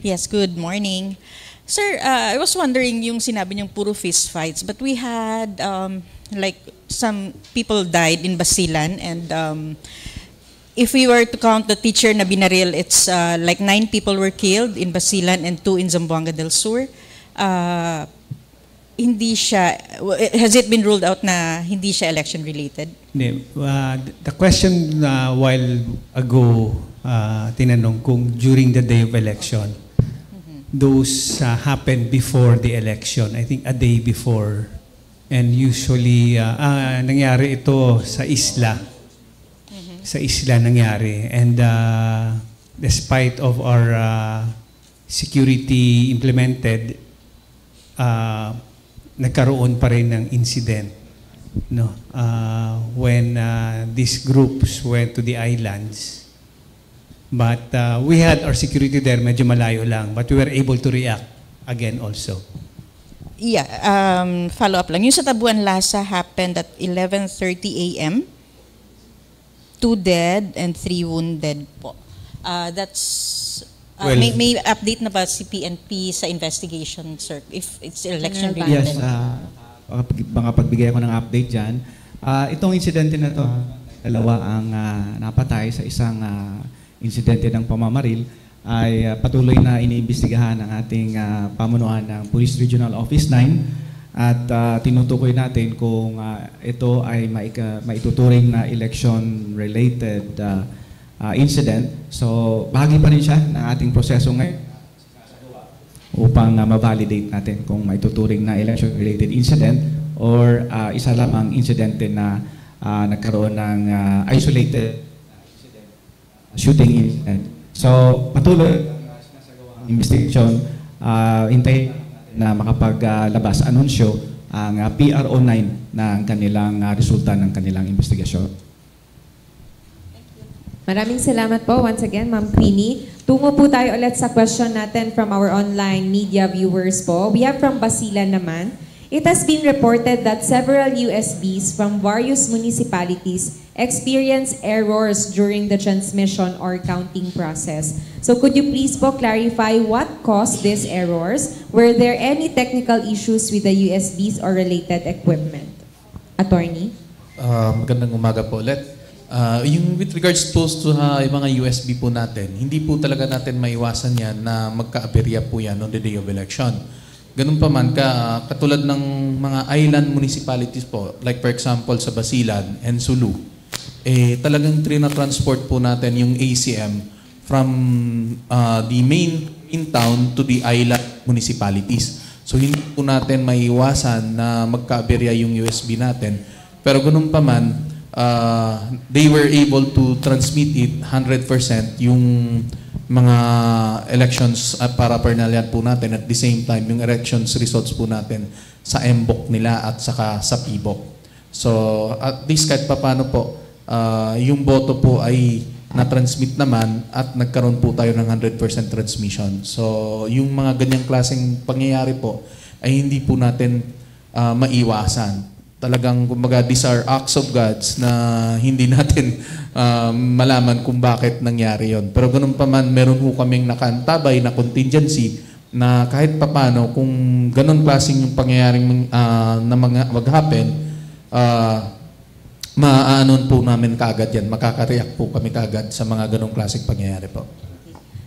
Yes, good morning. Sir, I was wondering yung sinabi niyong puro fist fights, but we had like some people died in Basilan and if we were to count the teacher na binaril, it's like 9 people were killed in Basilan and 2 in Zamboanga del Sur. Hindi siya, has it been ruled out na hindi siya election related? The question while ago, tinanong kung during the day of election, those happened before the election, I think a day before. And usually, nangyari ito sa isla. Sa isla nangyari. And despite of our security implemented, nagkaroon pa rin ng incident. No? When these groups went to the islands. But we had our security there, medyo malayo lang. But we were able to react again also. Yeah, follow up lang. Yung sa Tabuan Lasa happened at 11:30 a.m. 2 dead and 3 wounded po. That's Well, may update na ba si PNP sa investigation, sir? If it's election related? Yes, makapagbigay ako ng update dyan. Itong insidente na to, dalawa ang napatay sa isang insidente ng pamamaril ay patuloy na iniimbestigahan ng ating pamunuan ng Police Regional Office 9 at tinutukoy natin kung ito ay maituturing na election-related incident. So, bahagi pa rin siya ng ating proseso ngayon upang ma-validate natin kung maituturing na election-related incident or isa lamang insidente na nagkaroon ng isolated shooting incident. So, patuloy ang investigation, hintayin na makapaglabas anunsyo ang PRO9 ng kanilang resulta ng kanilang investigasyon. Maraming salamat po once again, Ma'am Queenie. Tungo po tayo ulit sa question natin from our online media viewers po. We have from Basilan naman. It has been reported that several USBs from various municipalities experience errors during the transmission or counting process. So could you please po clarify what caused these errors? Were there any technical issues with the USBs or related equipment? Attorney? Magandang umaga po ulit. Yung with regards po to yung mga USB po natin, hindi po talaga natin maiwasan yan na magka-aberya po yan on the day of election. Ganun pa man, katulad ng mga island municipalities po, like for example sa Basilan and Sulu, talagang trina-transport po natin yung ACM from the main town to the island municipalities. So hindi po natin maiwasan na magka-aberya yung USB natin. Pero ganun pa man, they were able to transmit it 100% yung mga elections paraphernalia po natin at the same time yung elections results po natin sa MBOC nila at saka sa PBOC. So at least kahit paano po yung boto po ay na-transmit naman at nagkaroon po tayo ng 100% transmission. So yung mga ganyang klaseng pangyayari po ay hindi po natin maiwasan. Talagang kumbaga these are acts of gods na hindi natin malaman kung bakit nangyari yon. Pero ganun pa man, meron po kaming nakantabay na contingency na kahit papano kung ganun klaseng yung pangyayaring na mag-happen, maaanon po namin kaagad yan. Makaka-react po kami kaagad sa mga ganung klaseng pangyayari po.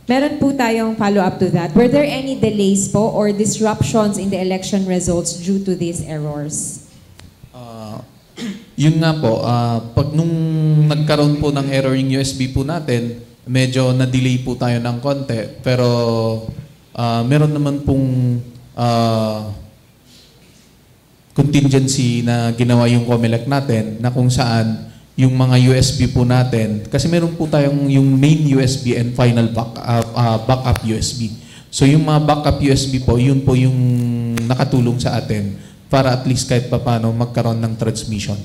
Meron po tayong follow-up to that. Were there any delays po or disruptions in the election results due to these errors? Yun nga po, pag nung nagkaroon po ng error yung USB po natin, medyo na-delay po tayo ng konti. Pero meron naman pong contingency na ginawa yung COMELEC natin na kung saan yung mga USB po natin, kasi meron po tayong yung main USB and final backup USB. So yung mga backup USB po, yun po yung nakatulong sa atin para at least kahit paano magkaroon ng transmission.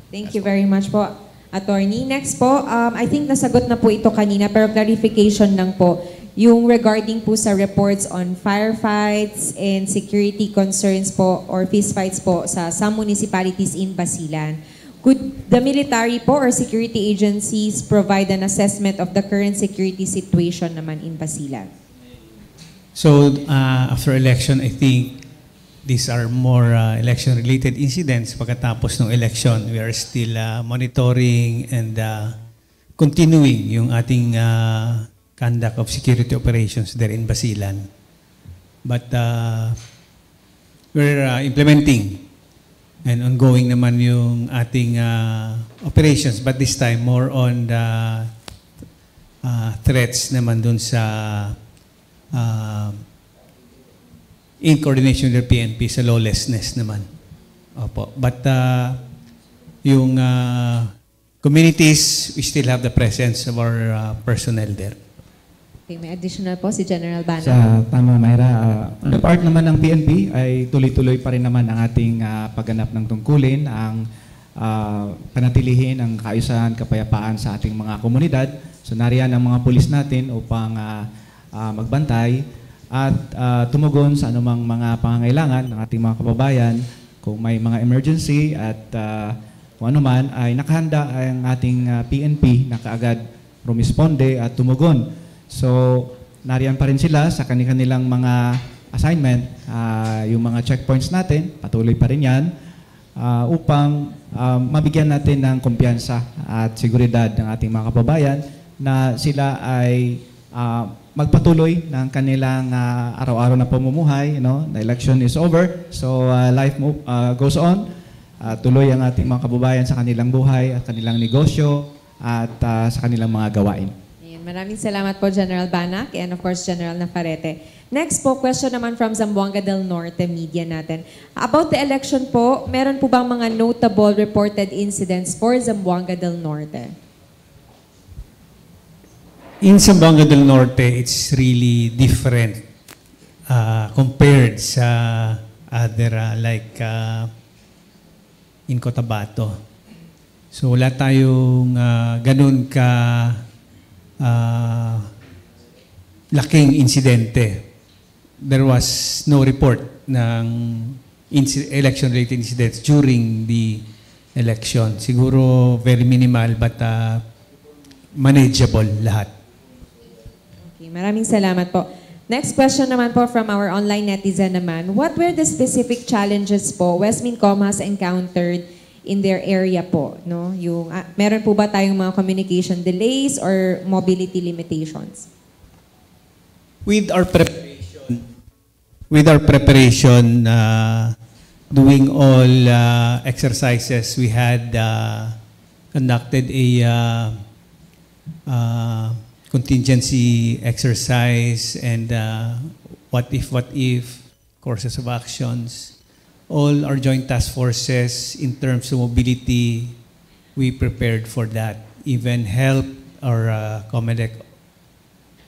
Thank you very much po, Attorney. Next po, I think nasagot na po ito kanina, pero clarification lang po. Yung regarding po sa reports on firefights and security concerns po or fistfights po sa some municipalities in Basilan. Could the military po or security agencies provide an assessment of the current security situation naman in Basilan? So after election, I think these are more election-related incidents. Pagkatapos ng election, we are still monitoring and continuing yung ating conduct of security operations there in Basilan. But we're implementing and ongoing naman yung ating operations, but this time more on the threats naman dun sa in coordination with the PNP sa lawlessness naman. Opo. But yung communities, we still have the presence of our personnel there. Okay, may additional po si General Bana. Sa tama, Mayra. On the part naman ng PNP ay tuloy-tuloy pa rin naman ang ating pagganap ng tungkulin, ang panatilihin ang kaayusan, kapayapaan sa ating mga komunidad. So nariyan ang mga pulis natin upang magbantay at tumugon sa anumang mga pangangailangan ng ating mga kababayan. Kung may mga emergency at kung ano man, ay nakahanda ang ating PNP na kaagad rumisponde at tumugon. So, nariyan pa rin sila sa kanilang mga assignment, yung mga checkpoints natin, patuloy pa rin yan, upang mabigyan natin ng kumpiyansa at seguridad ng ating mga kababayan na sila ay magpatuloy ng kanilang araw-araw na pamumuhay. The election is over, so life goes on. Tuloy ang ating mga kababayan sa kanilang buhay at kanilang negosyo at sa kanilang mga gawain. Maraming salamat po, General Banac, and of course, General Nafarrete. Next po, question naman from Zamboanga del Norte media natin. About the election po, meron po bang mga notable reported incidents for Zamboanga del Norte? In Zamboanga del Norte, it's really different compared sa other like in Cotabato. So wala tayong ganun ka laking insidente. There was no report ng election-related incidents during the election. Siguro very minimal but manageable lahat. Okay, maraming salamat po. Next question naman po from our online netizen naman. What were the specific challenges po Westmincom has encountered in their area po, no? Yung meron po ba tayong mga communication delays or mobility limitations? With our preparation, doing all exercises, we had conducted a contingency exercise and what if courses of actions. All our joint task forces in terms of mobility, we prepared for that. Even help our COMELEC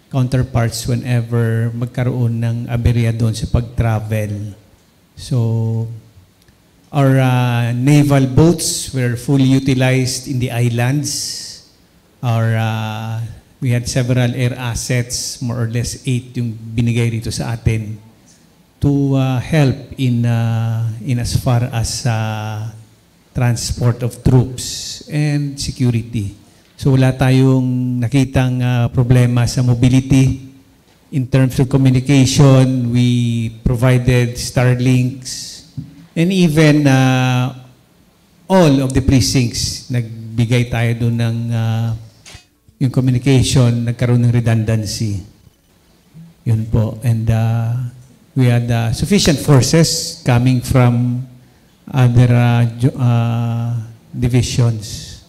counterparts whenever magkaroon ng aberya doon sa pag-travel. So, our naval boats were fully utilized in the islands. We had several air assets, more or less 8 yung binigay rito sa atin, to help in as far as transport of troops and security. So wala tayong nakitang problema sa mobility. In terms of communication, we provided Starlinks and even all of the precincts, nagbigay tayo doon ng yung communication, nagkaroon ng redundancy. Yun po. And we had sufficient forces coming from other divisions.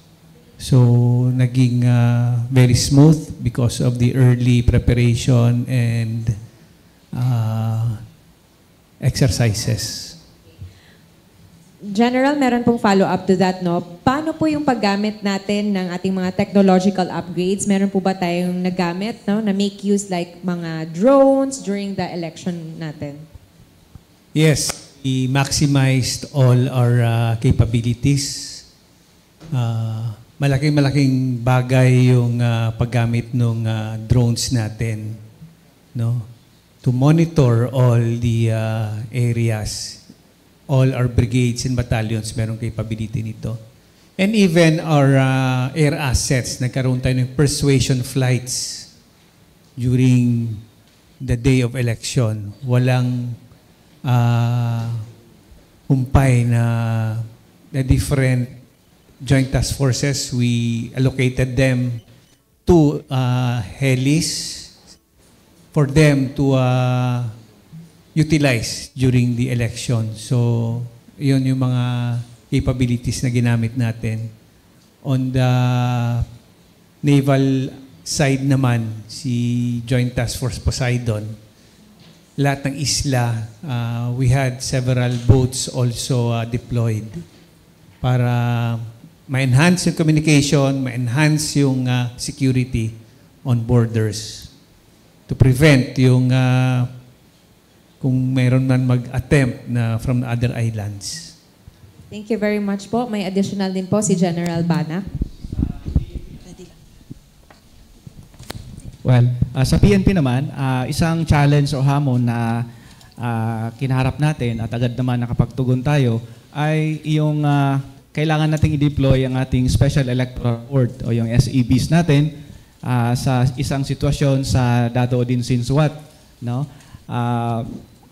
So, naging very smooth because of the early preparation and exercises. General, meron pong follow-up to that, no? Paano po yung paggamit natin ng ating mga technological upgrades? Meron po ba tayong nagamit, no? Na make use like mga drones during the election natin? Yes, we maximized all our capabilities. Malaking bagay yung paggamit ng drones natin, no? To monitor all the areas. All our brigades and battalions merong capability nito. And even our air assets, nagkaroon tayo ng persuasion flights during the day of election. Walang humpay na the different joint task forces. We allocated them to helis for them to utilize during the election. So, yun yung mga capabilities na ginamit natin. On the naval side naman, si Joint Task Force Poseidon, lahat ng isla, we had several boats also deployed para ma-enhance yung communication, ma-enhance yung security on borders to prevent yung kung mayroon man mag-attempt na from other islands. Thank you very much po. May additional din po si General Bana. Well, sa PNP naman, isang challenge o hamon na kinaharap natin at agad naman nakapagtugon tayo ay yung kailangan nating i-deploy ang ating Special Electoral Board o yung SEBs natin sa isang sitwasyon sa Dato Odinsin Suwat. No?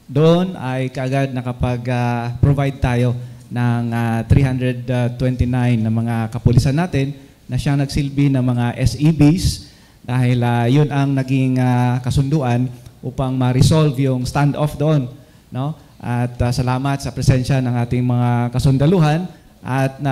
Doon ay kaagad nakapag-provide tayo ng 329 na mga kapulisan natin na siyang nagsilbi ng mga SEBs dahil yun ang naging kasunduan upang ma-resolve yung standoff doon. No? At salamat sa presensya ng ating mga kasundaluhan at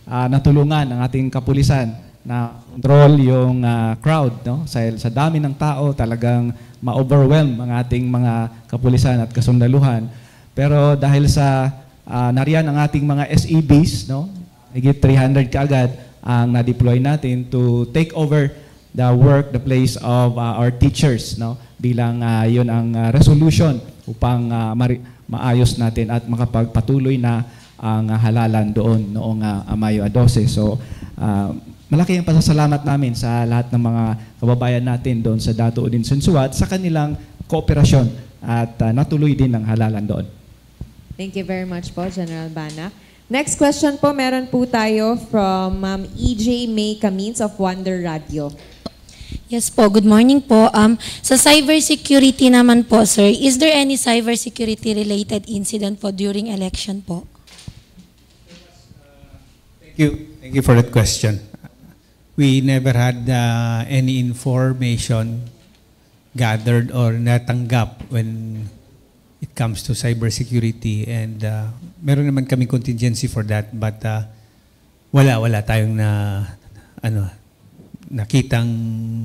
natulungan ng ating kapulisan na control yung crowd. No? Sa dami ng tao, talagang ma-overwhelm ang ating mga kapulisan at kasundaluhan. Pero dahil sa nariyan ang ating mga SEBs, no? higit 300 kaagad ang na-deploy natin to take over the work, the place of our teachers. No? Bilang yun ang resolution upang maayos natin at makapagpatuloy na ang halalan doon noong Mayo 12. So, malaki ang pasasalamat namin sa lahat ng mga kababayan natin doon sa Dato Odinsin Suwat sa kanilang kooperasyon at natuloy din ang halalan doon. Thank you very much po, General Bana. Next question po, meron po tayo from Ma'am EJ May Camins of Wonder Radio. Yes po, good morning po. Sa cybersecurity naman po, sir, is there any cybersecurity related incident po during election po? Thank you for that question. We never had any information gathered or natanggap when it comes to cybersecurity, and meron naman kami contingency for that, but wala tayong nakitang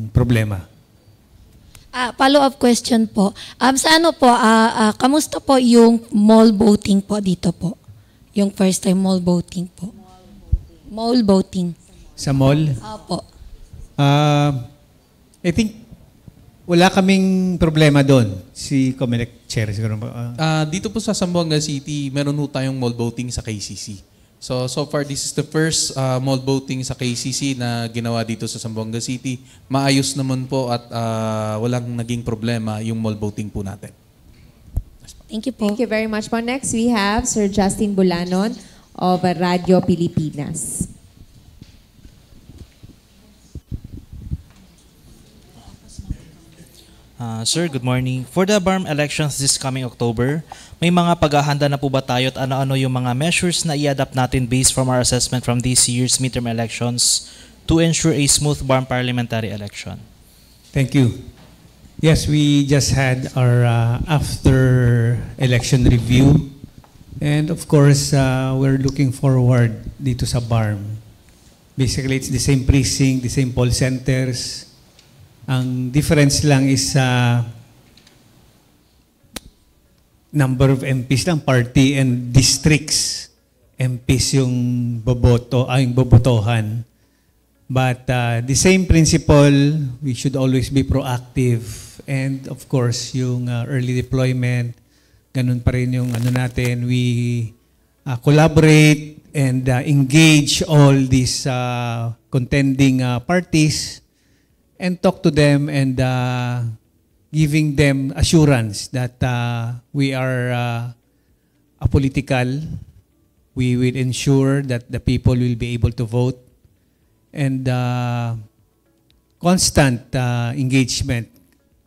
problema. Follow-up question po. Sa ano po, kamusta po yung mall voting po dito po? Yung first time mall voting po. Mall voting. Sa mall? Opo. I think wala kaming problema doon. Si Comelec Chair siguro. Dito po sa Zamboanga City, meron po tayong mall voting sa KCC. So far, this is the first mall voting sa KCC na ginawa dito sa Zamboanga City. Maayos naman po at walang naging problema yung mall voting po natin. Thank you po. Thank you very much po. Next, we have Sir Justin Bulanon of Radio Pilipinas. Sir, good morning. For the BARM elections this coming October, may mga paghahanda na po ba tayo at ano-ano yung mga measures na i-adapt natin based from our assessment from this year's midterm elections to ensure a smooth BARM parliamentary election? Thank you. Yes, we just had our after-election review. And of course, we're looking forward dito sa BARM. Basically, it's the same precinct, the same poll centers. Ang difference lang is number of MPs lang, party and districts. MPs yung yung bobotohan. But the same principle, we should always be proactive. And of course, yung early deployment, ganun pa rin yung natin, we collaborate and engage all these contending parties and talk to them and giving them assurance that we are apolitical. We will ensure that the people will be able to vote and constant engagement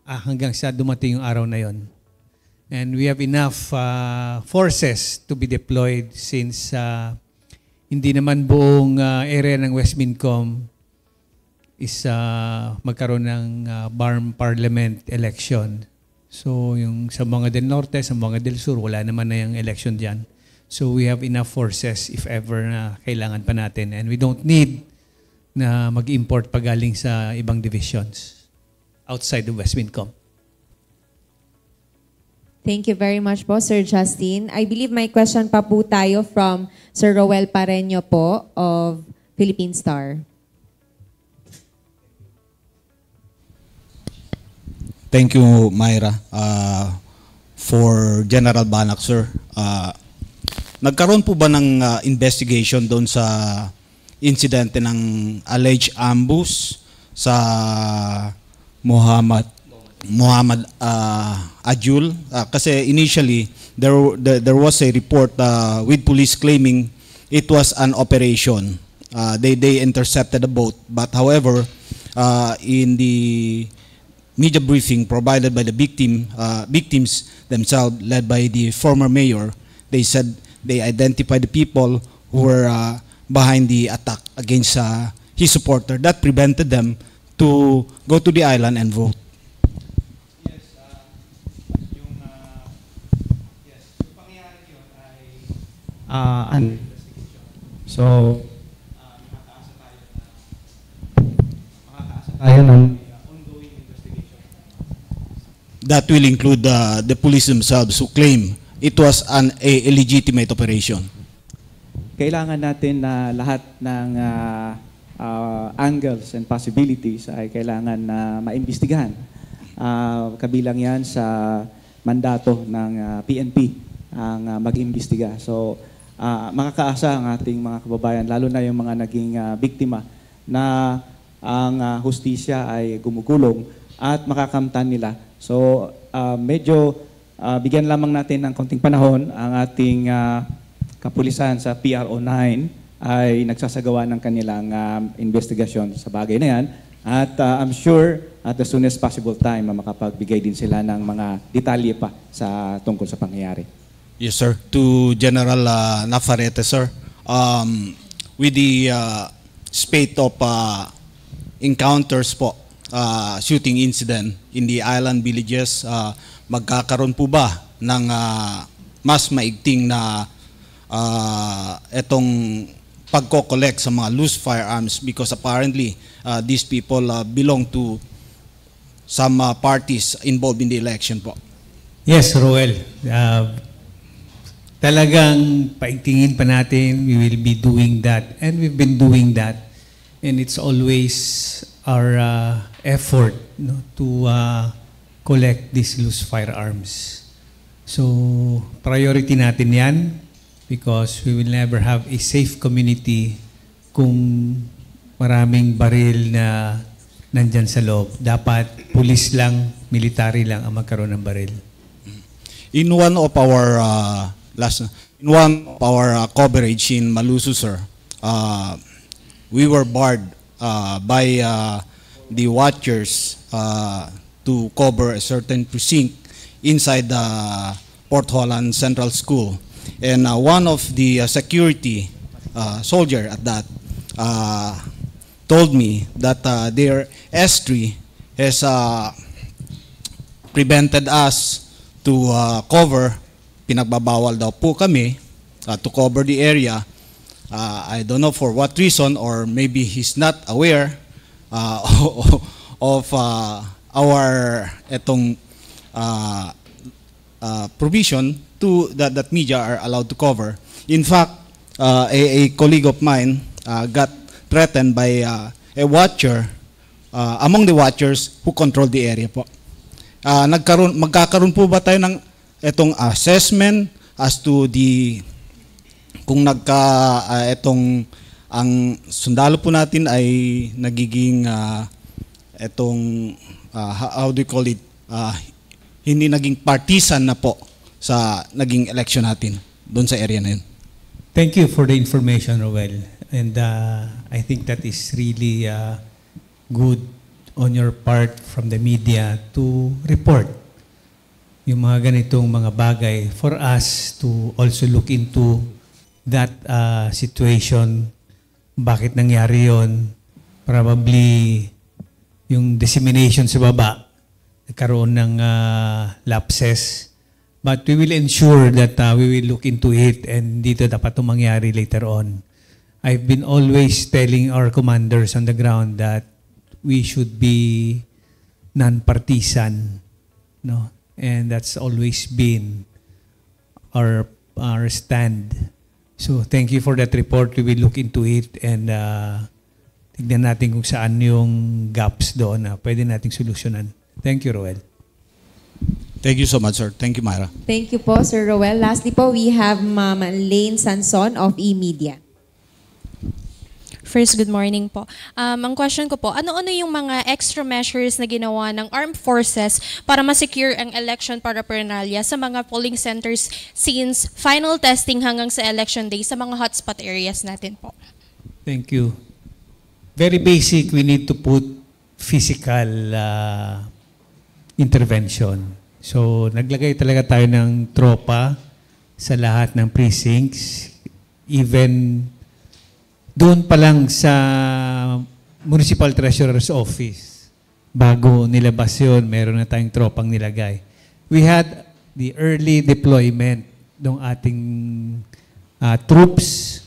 hanggang sa dumating yung araw na yon. And we have enough forces to be deployed since hindi naman buong area ng West Mincom is magkaroon ng BARM Parliament election. So yung sa mga del Norte, sa mga del Sur, wala naman na yung election dyan. So we have enough forces if ever na kailangan pa natin. And we don't need na mag-import pa galing sa ibang divisions outside the West Mincom. Thank you very much po, Sir Justin. I believe may question pa po tayo from Sir Roel Pareño po of Philippine Star. Thank you, Myra, for General Banak, sir. Nagkaroon po ba ng investigation doon sa insidente ng alleged ambush sa Muhammad Adjul? Kasi initially, there was a report with police claiming it was an operation. They intercepted the boat. But however, in the media briefing provided by the victims themselves, led by the former mayor, they said they identified the people who were behind the attack against his supporter. That prevented them to go to the island and vote. So, makakaasa tayo ng ongoing investigation. That will include the police themselves who claim it was a legitimate operation. Kailangan natin na lahat ng angles and possibilities ay kailangan na maimbestigahan. Kabilang yan sa mandato ng PNP ang mag-imbestiga. So, makakaasa ang ating mga kababayan, lalo na yung mga naging biktima, na ang hustisya ay gumugulong at makakamtan nila. So, medyo bigyan lamang natin ng konting panahon ang ating kapulisan sa PRO 9 ay nagsasagawa ng kanilang investigasyon sa bagay na yan. At I'm sure at the soonest possible time makapagbigay din sila ng mga detalye pa sa tungkol sa pangyayari. Yes, sir. To General Nafarete, sir, with the spate of encounters po, shooting incident in the island villages, magkakaroon po ba ng mas maigting na etong pagko-collect sa mga loose firearms, because apparently these people belong to some parties involved in the election po? Yes, Roel. Talagang paigtingin pa natin, we will be doing that, and we've been doing that, and it's always our effort, no, to collect these loose firearms. So priority natin yan, because we will never have a safe community kung maraming baril na nandyan sa loob. Dapat pulis lang, military lang ang magkaroon ng baril. In one of our coverage in Malusu, sir, we were barred by the watchers to cover a certain precinct inside the Port Holland Central School. And one of the security soldier at that told me that their S3 has prevented us to cover. Pinagbabawal daw po kami to cover the area. I don't know for what reason, or maybe he's not aware of our etong provision to that media are allowed to cover. In fact, a colleague of mine got threatened by a watcher among the watchers who control the area po. Magkakaroon po ba tayo ng itong assessment as to the kung ang sundalo po natin ay nagiging how do you call it, hindi naging partisan na po sa naging election natin doon sa area na yun. Thank you for the information, Roel. And I think that is really good on your part from the media to report yung mga ganitong mga bagay for us to also look into that situation. Bakit nangyari yon? Probably yung dissemination sa baba, nagkaroon ng lapses. But we will ensure that we will look into it and dito dapat itong mangyari later on. I've been always telling our commanders on the ground that we should be non-partisan, no? And that's always been our stand. So thank you for that report. We will look into it and tignan natin kung saan yung gaps doon na pwede nating solusyonan. Thank you, Roel. Thank you so much, sir. Thank you, Myra. Thank you po, Sir Roel. Lastly po, we have Ma'am Lane Sanson of eMedia. First, good morning po. Ang question ko po, ano-ano yung mga extra measures na ginawa ng armed forces para ma-secure ang election paraphernalia sa mga polling centers since final testing hanggang sa election day sa mga hotspot areas natin po? Thank you. Very basic, we need to put physical intervention. So, naglagay talaga tayo ng tropa sa lahat ng precincts, even doon pa lang sa Municipal Treasurer's Office. Bago nilabas yun, meron na tayong tropang nilagay. We had the early deployment ng ating troops,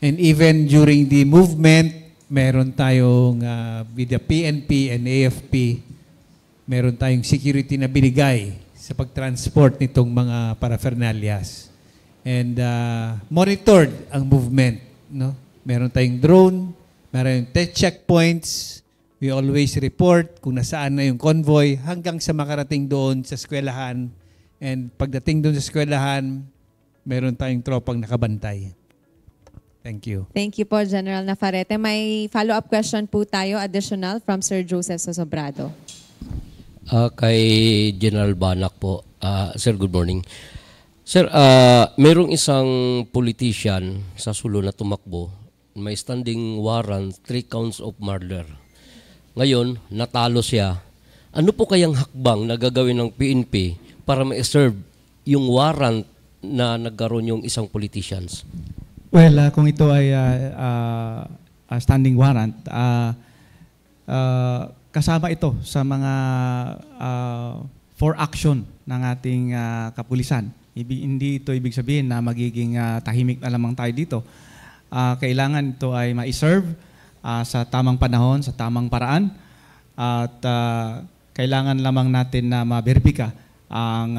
and even during the movement, meron tayong with the PNP and AFP, meron tayong security na binigay sa pagtransport nitong mga paraphernalias. And monitored ang movement, no? Meron tayong drone, meron tayong checkpoints. We always report kung nasaan na yung convoy hanggang sa makarating doon sa eskwelahan. And pagdating doon sa eskwelahan, meron tayong tropang nakabantay. Thank you. Thank you po, General Nafarrete. May follow-up question po tayo, additional, from Sir Joseph Sosobrado. Kay General Banak po. Sir, good morning. Sir, merong isang politician sa Sulu na tumakbo, may standing warrant, 3 counts of murder. Ngayon, natalo siya. Ano po kayang hakbang na gagawin ng PNP para ma-serve yung warrant na nagkaroon yung isang politicians? Well, kung ito ay standing warrant, kasama ito sa mga for action ng ating kapulisan. Hindi ito ibig sabihin na magiging tahimik na lamang tayo dito. Kailangan ito ay ma-serve sa tamang panahon, sa tamang paraan, at kailangan lamang natin na ma-verify ang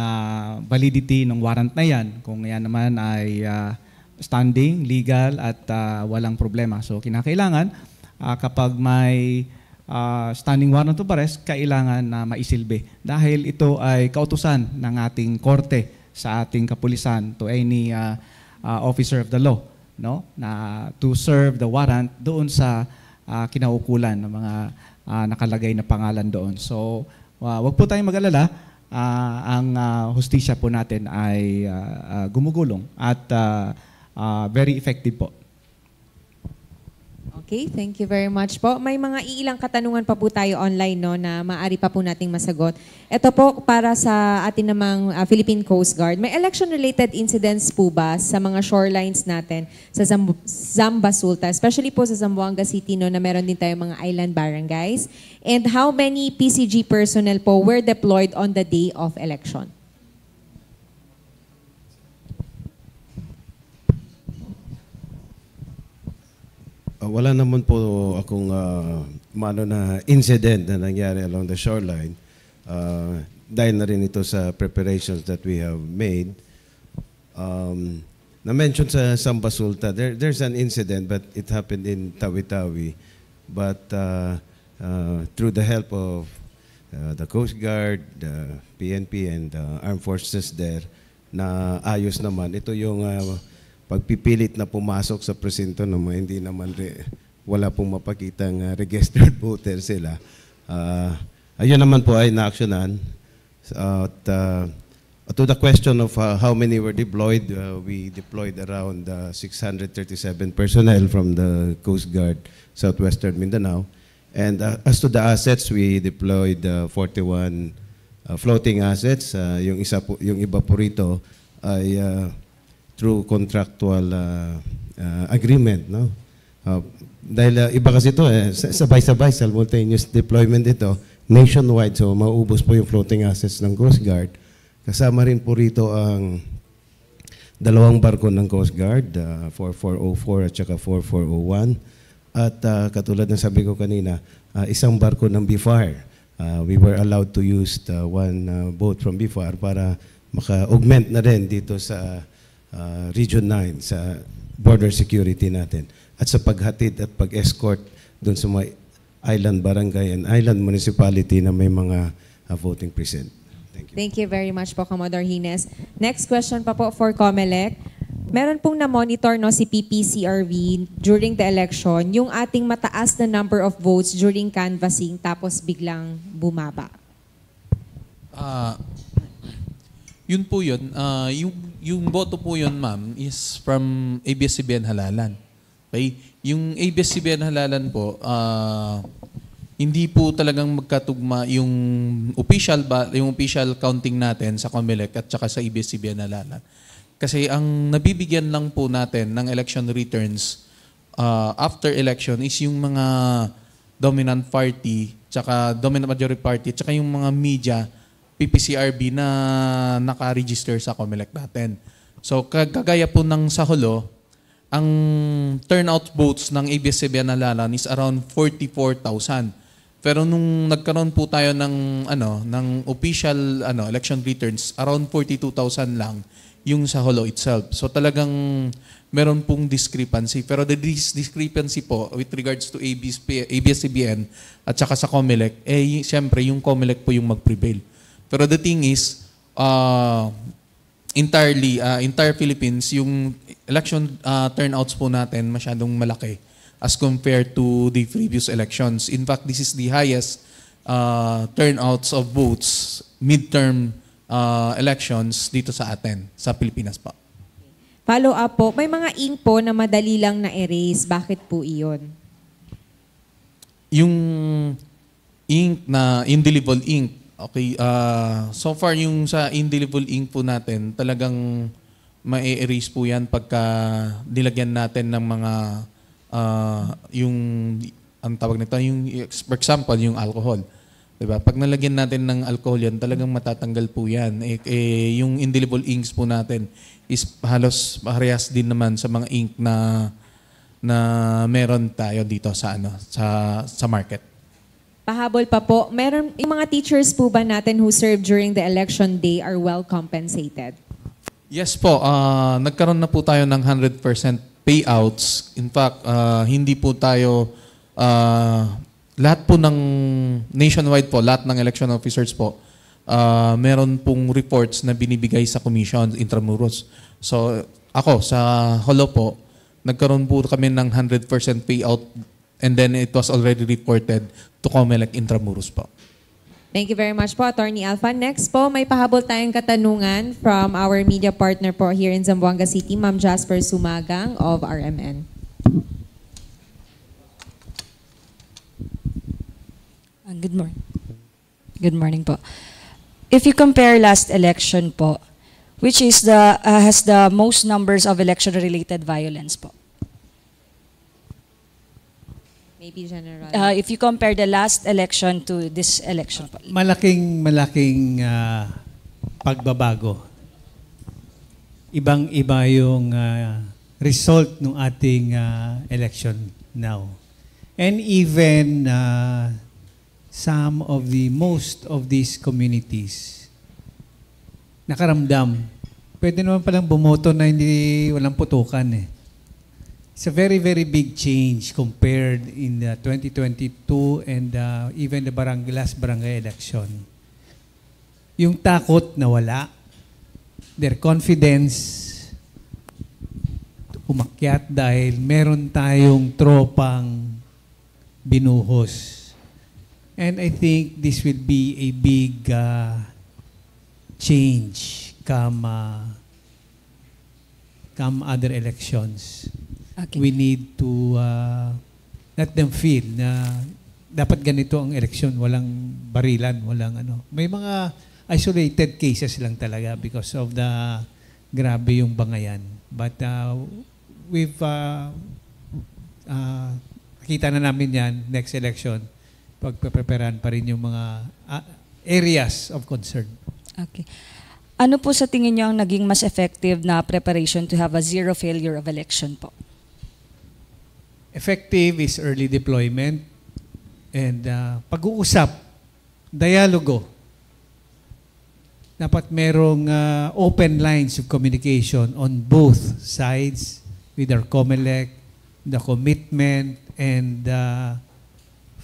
validity ng warrant na yan, kung yan naman ay standing, legal, at walang problema. So kinakailangan kapag may standing warrant of arrest, kailangan na maisilbi. Dahil ito ay kautusan ng ating korte sa ating kapulisan to any officer of the law, no, na to serve the warrant doon sa kinaukulan ng mga nakalagay na pangalan doon. So, wag po tayong mag-alala, ang hustisya po natin ay gumugulong at very effective po. Okay, thank you very much po. May mga iilang katanungan pa po tayo online, no, na maaari pa po nating masagot. Ito po para sa atin namang Philippine Coast Guard. May election-related incidents po ba sa mga shorelines natin sa Zamba Sultan, especially po sa Zamboanga City, no, na meron din tayong mga island barangays? And how many PCG personnel po were deployed on the day of election? Wala naman po akong na incident na nangyari along the shoreline. Dahil na rin ito sa preparations that we have made. na-mention sa Sambasulta, there's an incident but it happened in Tawi-Tawi. But through the help of the Coast Guard, the PNP and the Armed Forces there, na ayos naman. Ito yung pagpipilit na pumasok sa presinto naman, hindi naman wala pong mapakitang registered voter sila. Ayun naman po ay na-actionan. To the question of how many were deployed, we deployed around 637 personnel from the Coast Guard, Southwestern Mindanao. And as to the assets, we deployed 41 floating assets. Yung iba po rito ay through contractual agreement, no? Dahil iba kasi ito, sabay-sabay simultaneous deployment ito nationwide, so mauubos po yung floating assets ng Coast Guard. Kasama rin po rito ang 2 barko ng Coast Guard, 4404 at saka 4401. At katulad ng sabi ko kanina, 1 barko ng BIFAR. We were allowed to use one boat from BIFAR para maka-augment na rin dito sa Region 9, sa border security natin. At sa paghatid at pag-escort doon sa mga island barangay and island municipality na may mga voting precinct. Thank you. Thank you very much po, Commodore Hines. Next question pa po for COMELEC. Meron pong na-monitor no, si PPCRV during the election, yung ating mataas na number of votes during canvassing tapos biglang bumaba. Yun po yun. Yung boto po yun, ma'am, is from ABS-CBN Halalan. Okay? Yung ABS-CBN Halalan po, hindi po talagang magkatugma yung official counting natin sa COMELEC at saka sa ABS-CBN Halalan. Kasi ang nabibigyan lang po natin ng election returns after election is yung mga dominant party, tsaka dominant majority party, tsaka yung mga media, PPCRB na naka-register sa COMELEC natin. So kagaya po ng sa Holo, ang turnout votes ng ABS-CBN Halalan is around 44,000. Pero nung nagkaroon po tayo ng official election returns, around 42,000 lang yung sa Holo itself. So talagang meron pong discrepancy. Pero the discrepancy po with regards to ABS-CBN at saka sa COMELEC, siyempre yung COMELEC po yung mag-prevail. Pero the thing is, entire Philippines, yung election turnouts po natin masyadong malaki as compared to the previous elections. In fact, this is the highest turnouts of votes midterm elections dito sa atin, sa Pilipinas pa. Follow up po, may mga ink po na madali lang na-erase. Bakit po iyon? Yung ink na indelible ink, okay, so far yung sa indelible ink po natin, talagang ma-erase po yan pagka nilagyan natin ng mga ang tawag nito, yung, for example, yung alcohol. Diba? Pag nalagyan natin ng alcohol yan, talagang matatanggal po yan. Yung indelible inks po natin is halos parehas din naman sa mga ink na meron tayo dito sa sa market. Pahabol pa po, meron yung mga teachers po ba natin who served during the election day are well compensated? Yes po, nagkaroon na po tayo ng 100% payouts. In fact, hindi po tayo lahat po ng nationwide po, lahat ng election officers po, meron pong reports na binibigay sa Commission Intramuros. So ako sa Holo po, nagkaroon po kami ng 100% payout and then it was already reported to COMELEC Intramuros po. Thank you very much po, Attorney Alpha. Next po, may pahabol tayong katanungan from our media partner po here in Zamboanga City, Ma'am Jasper Sumagang of RMN. Good morning. Good morning po. If you compare last election po, which is has the most numbers of election-related violence po? Maybe general. If you compare the last election to this election po. Malaking pagbabago. Ibang-iba yung result ng ating election now. And even most of these communities nakaramdam. pwede naman palang bumoto na hindi walang putukan eh. It's a very, very big change compared in 2022 and even the last barangay election. Yung takot na wala, their confidence umakyat dahil meron tayong tropang binuhos. And I think this will be a big change come other elections. Okay. We need to let them feel na dapat ganito ang eleksyon, walang barilan, walang ano. May mga isolated cases lang talaga because of the grabe yung bangayan. But we've nakita na namin yan next election. Pagpapreparan pa rin yung mga areas of concern. Okay. Ano po sa tingin niyo ang naging mas effective na preparation to have a zero failure of election po? Effective is early deployment and pag-uusap, dialogo. Dapat merong open lines of communication on both sides with our COMELEC, the commitment and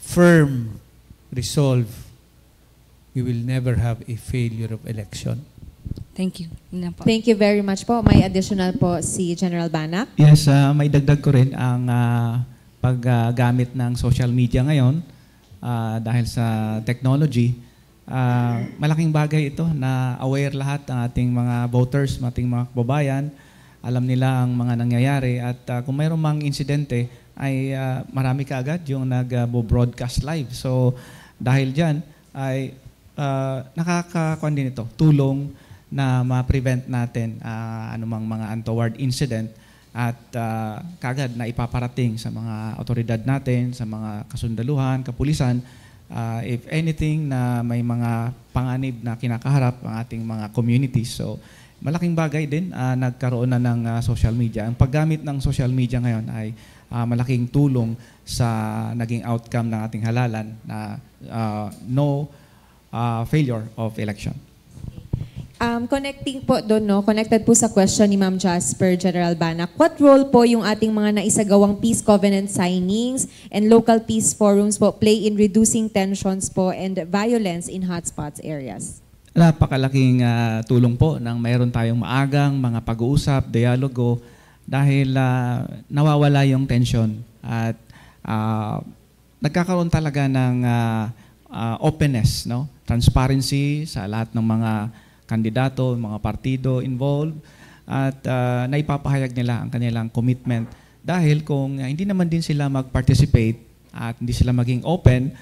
firm resolve. We will never have a failure of election. Thank you. Thank you very much po. May additional po si General Banak. Yes, may dagdag ko rin ang paggamit ng social media ngayon dahil sa technology. Malaking bagay ito na aware lahat ng ating mga voters, ating mga kababayan. Alam nila ang mga nangyayari at kung mayroong mga insidente ay marami kaagad yung nag-broadcast live. So dahil dyan ay nakakakuan din ito, tulong na ma-prevent natin anumang mga untoward incident at kagad na ipaparating sa mga otoridad natin, sa mga kasundaluhan, kapulisan, if anything na may mga panganib na kinakaharap ang ating mga communities. So malaking bagay din nagkaroon na ng social media. Ang paggamit ng social media ngayon ay malaking tulong sa naging outcome ng ating halalan na no failure of election. Connecting po doon, no? Connected po sa question ni Ma'am Jasper, General Banak. What role po yung ating mga naisagawang peace covenant signings and local peace forums po play in reducing tensions po and violence in hotspots areas? Napakalaking tulong po nang mayroon tayong maagang mga pag-uusap, dialogo, dahil nawawala yung tension at nagkakaroon talaga ng openness, no? Transparency sa lahat ng mga kandidato, mga partido involved at naipapahayag nila ang kanilang commitment dahil kung hindi naman din sila mag-participate at hindi sila maging open,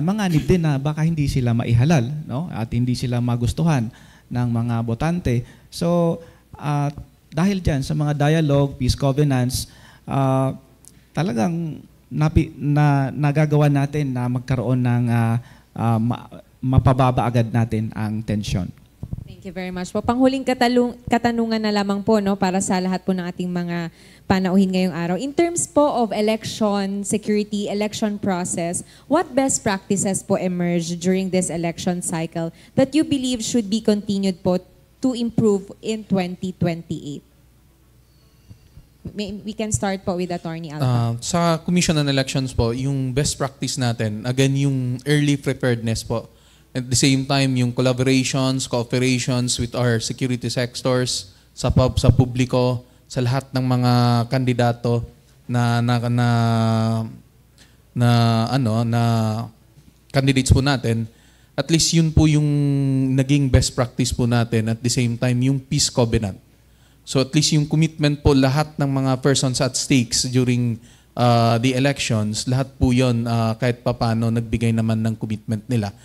manganib din na baka hindi sila maihalal, no? At hindi sila magustuhan ng mga botante. So dahil dyan sa mga dialogue, peace covenants, talagang nagagawa natin na magkaroon ng mapababa agad natin ang tension. Thank you very much po. Panghuling katanungan na lamang po, no, para sa lahat po ng ating mga panauhin ngayong araw. In terms po of election security, election process, what best practices po emerged during this election cycle that you believe should be continued po to improve in 2028? We can start po with Attorney Alva. Sa Commission on Elections po, yung best practice natin, again, yung early preparedness po. At the same time, yung collaborations, cooperations with our security sectors, sa publiko, sa lahat ng mga kandidato na candidates po natin, at least yun po yung naging best practice po natin. At the same time, yung peace covenant. So at least yung commitment po lahat ng mga persons at stakes during the elections, lahat po yun kahit papano nagbigay naman ng commitment nila.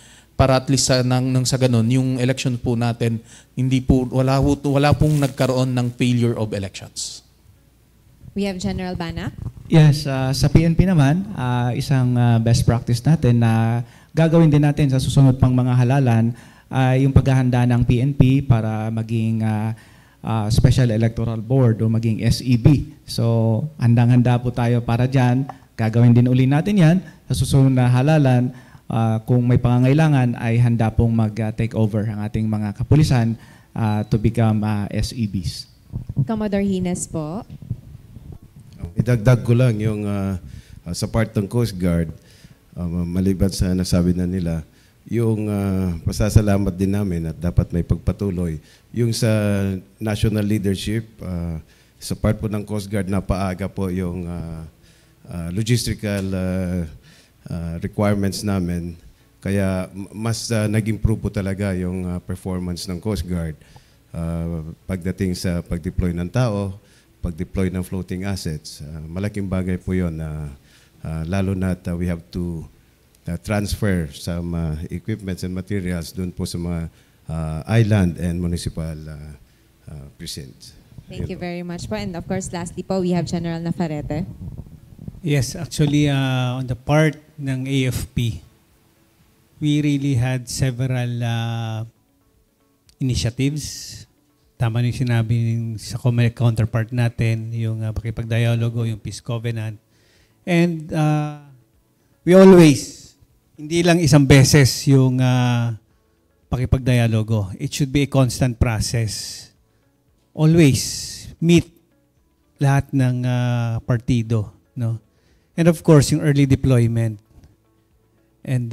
Para at least nang sa ganun, yung election po natin, wala pong nagkaroon ng failure of elections. We have General Banak. Yes, sa PNP naman, isang best practice natin na gagawin din natin sa susunod pang mga halalan ay yung paghahanda ng PNP para maging Special Electoral Board o maging SEB. So, handang-handa po tayo para dyan. Gagawin din uli natin yan sa susunod na halalan. Kung may pangangailangan ay handa pong mag-take over ang ating mga kapulisan to become SEBs. Commodore Hines po. Idagdag ko lang yung sa part ng Coast Guard, maliban sa nasabi na nila, yung pasasalamat din namin at dapat may pagpatuloy. Yung sa national leadership, sa part po ng Coast Guard, napaaga po yung logistical requirements namin. Kaya mas nag-improve po talaga yung performance ng Coast Guard pagdating sa pag-deploy ng tao, pag-deploy ng floating assets. Malaking bagay po yun na lalo na we have to transfer some equipments and materials doon po sa mga island and municipal precincts. Thank you very much po. And of course, lastly po, we have General Nafarrete. Yes, actually, on the part ng AFP, we really had several initiatives. Tama yung sinabi sa counterpart natin, yung pakipagdialogo, yung Peace Covenant. And we always, hindi lang isang beses yung pakipagdialogo. It should be a constant process. Always meet lahat ng partido, no? And of course, yung early deployment and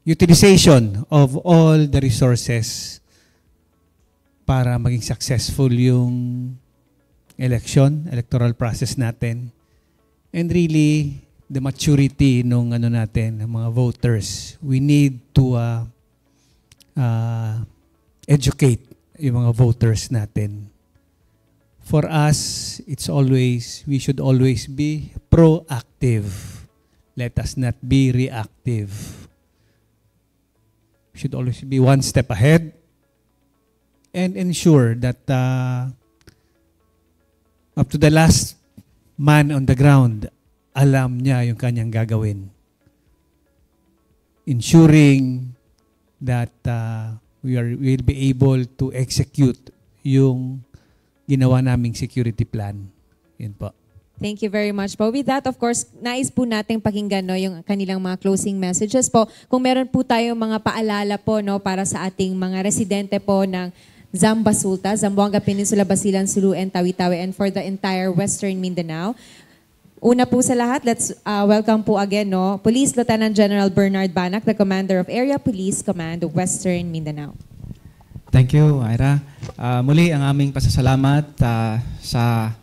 utilization of all the resources para maging successful yung electoral process natin. And really, the maturity nung natin, ng mga voters. We need to educate yung mga voters natin. For us, we should always be proactive. Let us not be reactive. We should always be one step ahead and ensure that up to the last man on the ground, alam niya yung kanyang gagawin. Ensuring that we'll be able to execute yung ginawa naming security plan. Yun po. Thank you very much po. With that, of course, nais po nating pakinggan yung kanilang mga closing messages po. Kung meron po tayong mga paalala po para sa ating mga residente po ng Zambasulta, Zamboanga Peninsula, Basilan, Sulu, and Tawi-Tawi, and for the entire Western Mindanao. Una po sa lahat, let's welcome po again Police Lieutenant General Bernard Banac, the Commander of Area Police Command of Western Mindanao. Thank you, Ira. Muli ang aming pasasalamat sa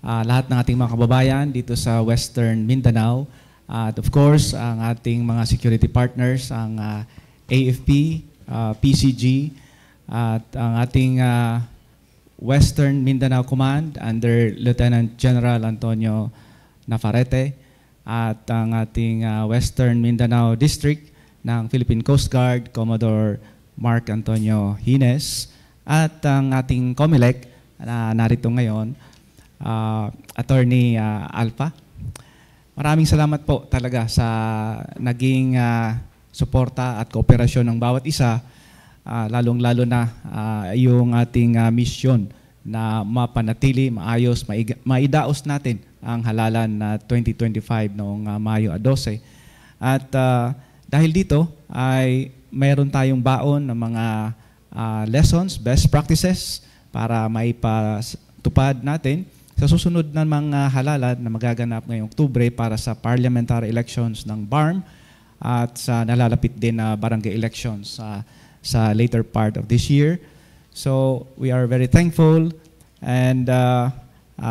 lahat ng ating mga kababayan dito sa Western Mindanao. At of course, ang ating mga security partners, ang AFP, PCG, at ang ating Western Mindanao Command under Lieutenant General Antonio Nafarrete, at ang ating Western Mindanao District ng Philippine Coast Guard, Commodore Mark Antonio Hines, at ang ating COMELEC na narito ngayon, Attorney Alpha. Maraming salamat po talaga sa naging suporta at kooperasyon ng bawat isa, lalong-lalo na yung ating misyon na mapanatili, maayos, maidaos natin ang halalan na 2025 noong Mayo 12. At dahil dito ay mayroon tayong baon ng mga lessons, best practices para maipatupad natin sa susunod na mga halalan na magaganap ngayong Oktubre para sa parliamentary elections ng BARM at sa nalalapit din na barangay elections sa later part of this year. So we are very thankful and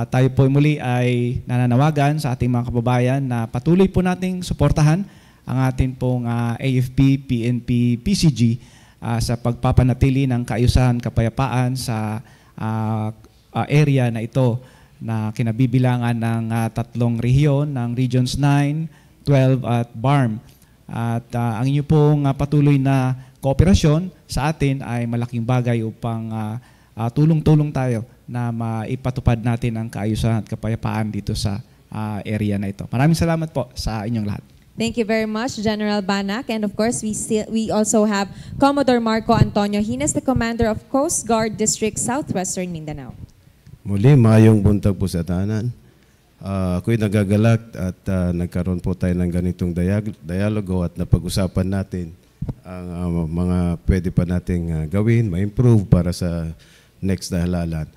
tayo po muli ay nananawagan sa ating mga kababayan na patuloy po nating suportahan ang ating pong AFP, PNP, PCG sa pagpapanatili ng kaayusan, kapayapaan sa area na ito na kinabibilangan ng 3 rehiyon ng Regions 9, 12 at BARM. At ang inyo pong patuloy na kooperasyon sa atin ay malaking bagay upang tulong-tulong tayo na maipatupad natin ang kaayusan at kapayapaan dito sa area na ito. Maraming salamat po sa inyong lahat. Thank you very much, General Banac. And of course, we also have Commodore Marco Antonio Hines, the Commander of Coast Guard District, Southwestern Mindanao. Muli, mayong buntag po sa tanan. Ako'y nagagalak at nagkaroon po tayo ng ganitong dialogo at napag-usapan natin ang mga pwede pa nating gawin, ma-improve para sa next na halalan.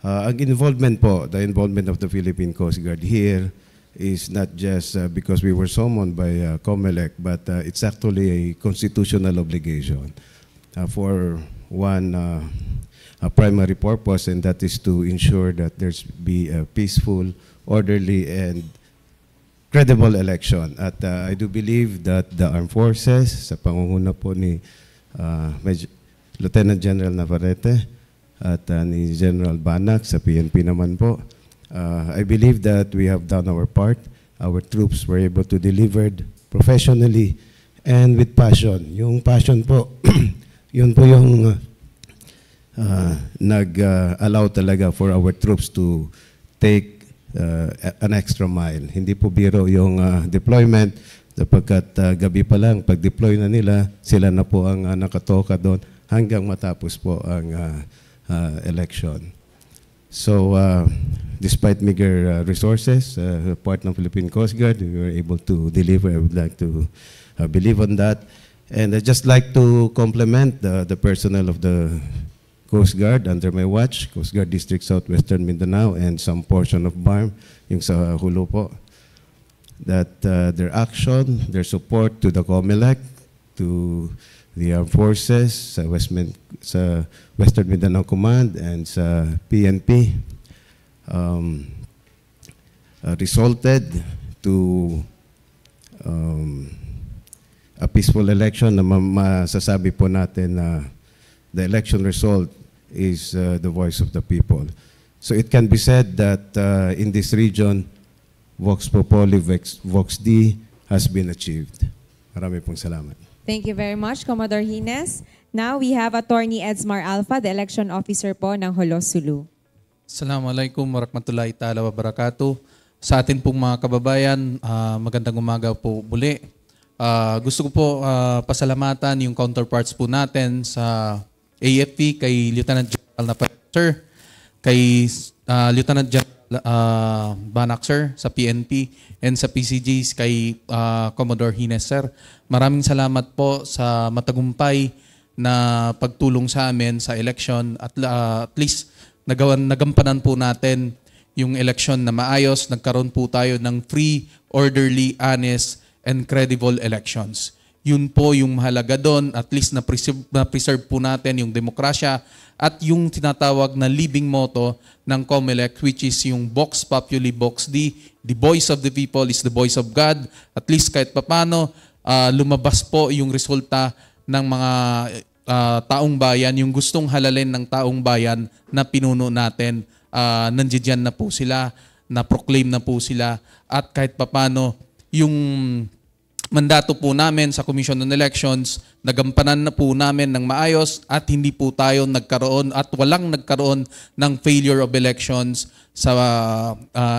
Ang involvement po, the involvement of the Philippine Coast Guard here is not just because we were summoned by COMELEC, but it's actually a constitutional obligation for one primary purpose, and that is to ensure that there's be a peaceful, orderly, and credible election. At I do believe that the armed forces, sa pangunguna po ni Lieutenant General Navarrete at ni General Banac sa PNP naman po, I believe that we have done our part. Our troops were able to deliver professionally and with passion. Yung passion po, yun po yung nag-allow talaga for our troops to take an extra mile. Hindi po biro yung deployment, sapagkat gabi pa lang, pag-deploy na nila, sila na po ang nakatoka doon hanggang matapos po ang election. So, despite meager resources, part ng Philippine Coast Guard, we were able to deliver. I would like to believe on that. And I'd just like to compliment the personnel of the Coast Guard under my watch, Coast Guard District Southwestern Mindanao, and some portion of BARM, yung sa Hulo po, that their action, their support to the COMELEC, to the armed forces, sa Western Mindanao Command, and sa PNP, resulted to a peaceful election na masasabi po natin na the election result is the voice of the people. So it can be said that in this region, Vox Populi, Vox D has been achieved. Marami pong salamat. Thank you very much, Commodore Hines. Now we have Attorney Edsmar Alpha, the election officer po ng Holos Sulu. Assalamualaikum warahmatullahi ta'ala wabarakatuh. Sa atin pong mga kababayan, magandang umaga po muli. Gusto ko po pasalamatan yung counterparts po natin sa AFP, kay Lieutenant General Navarrete, sir, kay Lieutenant General Banac, sir, sa PNP, and sa PCGs kay Commodore Hines, sir. Maraming salamat po sa matagumpay na pagtulong sa amin sa election at least nagampanan po natin yung election na maayos. Nagkaroon po tayo ng free, orderly, honest, and credible elections. Yun po yung mahalaga doon, at least na-preserve po natin yung demokrasya at yung tinatawag na living motto ng COMELEC, which is yung Vox Populi, Vox D, the voice of the people is the voice of God. At least kahit papano, lumabas po yung resulta ng mga taong bayan, yung gustong halalin ng taong bayan na pinuno natin. Nandiyan na po sila, na-proclaim na po sila, at kahit papano, yung mandato po namin sa Commission on Elections, nagampanan na po namin ng maayos at hindi po tayo nagkaroon at walang nagkaroon ng failure of elections sa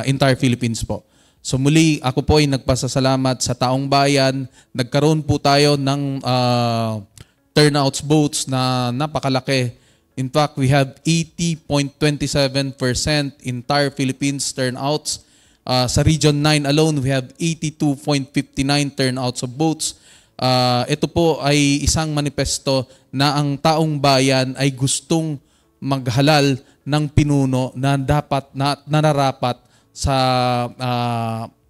entire Philippines po. So muli, ako po ay nagpasasalamat sa taong bayan. Nagkaroon po tayo ng turnouts votes na napakalaki. In fact, we have 80.27% entire Philippines turnouts. Sa Region 9 alone, we have 82.59 turnouts of votes. Ito po ay isang manifesto na ang taong bayan ay gustong maghalal ng pinuno na dapat nararapat sa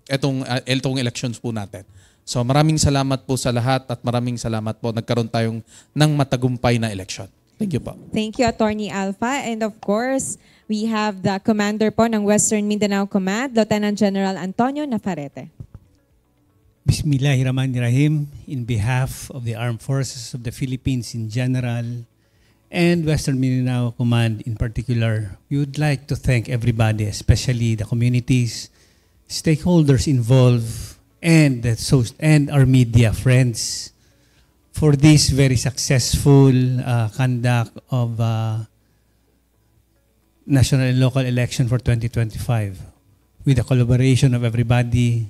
itong elections po natin. So maraming salamat po sa lahat at maraming salamat po. Nagkaroon tayong ng matagumpay na election. Thank you po. Thank you, Attorney Alpha. And of course, we have the commander po ng Western Mindanao Command, Lieutenant General Antonio Navarrete. Bismillahirrahmanirrahim. In behalf of the Armed Forces of the Philippines in general and Western Mindanao Command in particular, we would like to thank everybody, especially the communities, stakeholders involved, and our media friends for this very successful conduct of national and local election for 2025. With the collaboration of everybody,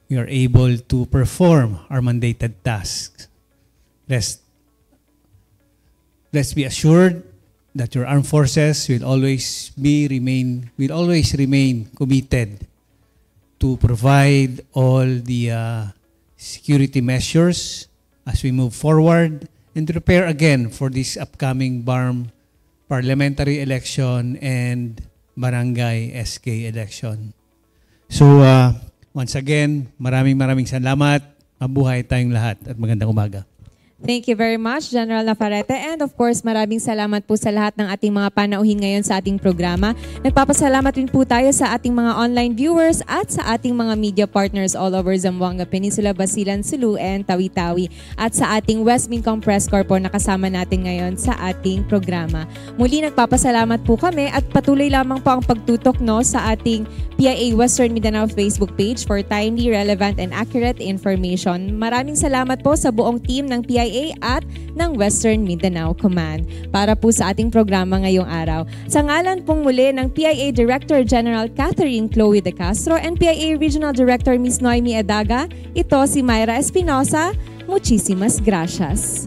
we are able to perform our mandated tasks. Let's be assured that your armed forces will always remain committed to provide all the security measures as we move forward and prepare again for this upcoming BARM parliamentary election and barangay SK election. So, once again, maraming salamat. Mabuhay tayong lahat at magandang umaga. Thank you very much, General Navarrete. And of course, maraming salamat po sa lahat ng ating mga panauhin ngayon sa ating programa. Nagpapasalamat rin po tayo sa ating mga online viewers at sa ating mga media partners all over Zamboanga Peninsula, Basilan, Sulu, and Tawi-Tawi. At sa ating West Mincom Press Corps po na kasama natin ngayon sa ating programa. Muli nagpapasalamat po kami at patuloy lamang po ang pagtutok sa ating PIA Western Mindanao Facebook page for timely, relevant, and accurate information. Maraming salamat po sa buong team ng PIA at ng Western Mindanao Command para po sa ating programa ngayong araw. Sa ngalan pong muli ng PIA Director General Catherine Chloe De Castro and PIA Regional Director Ms. Noemi Edaga, ito si Myra Espinosa. Muchísimas gracias.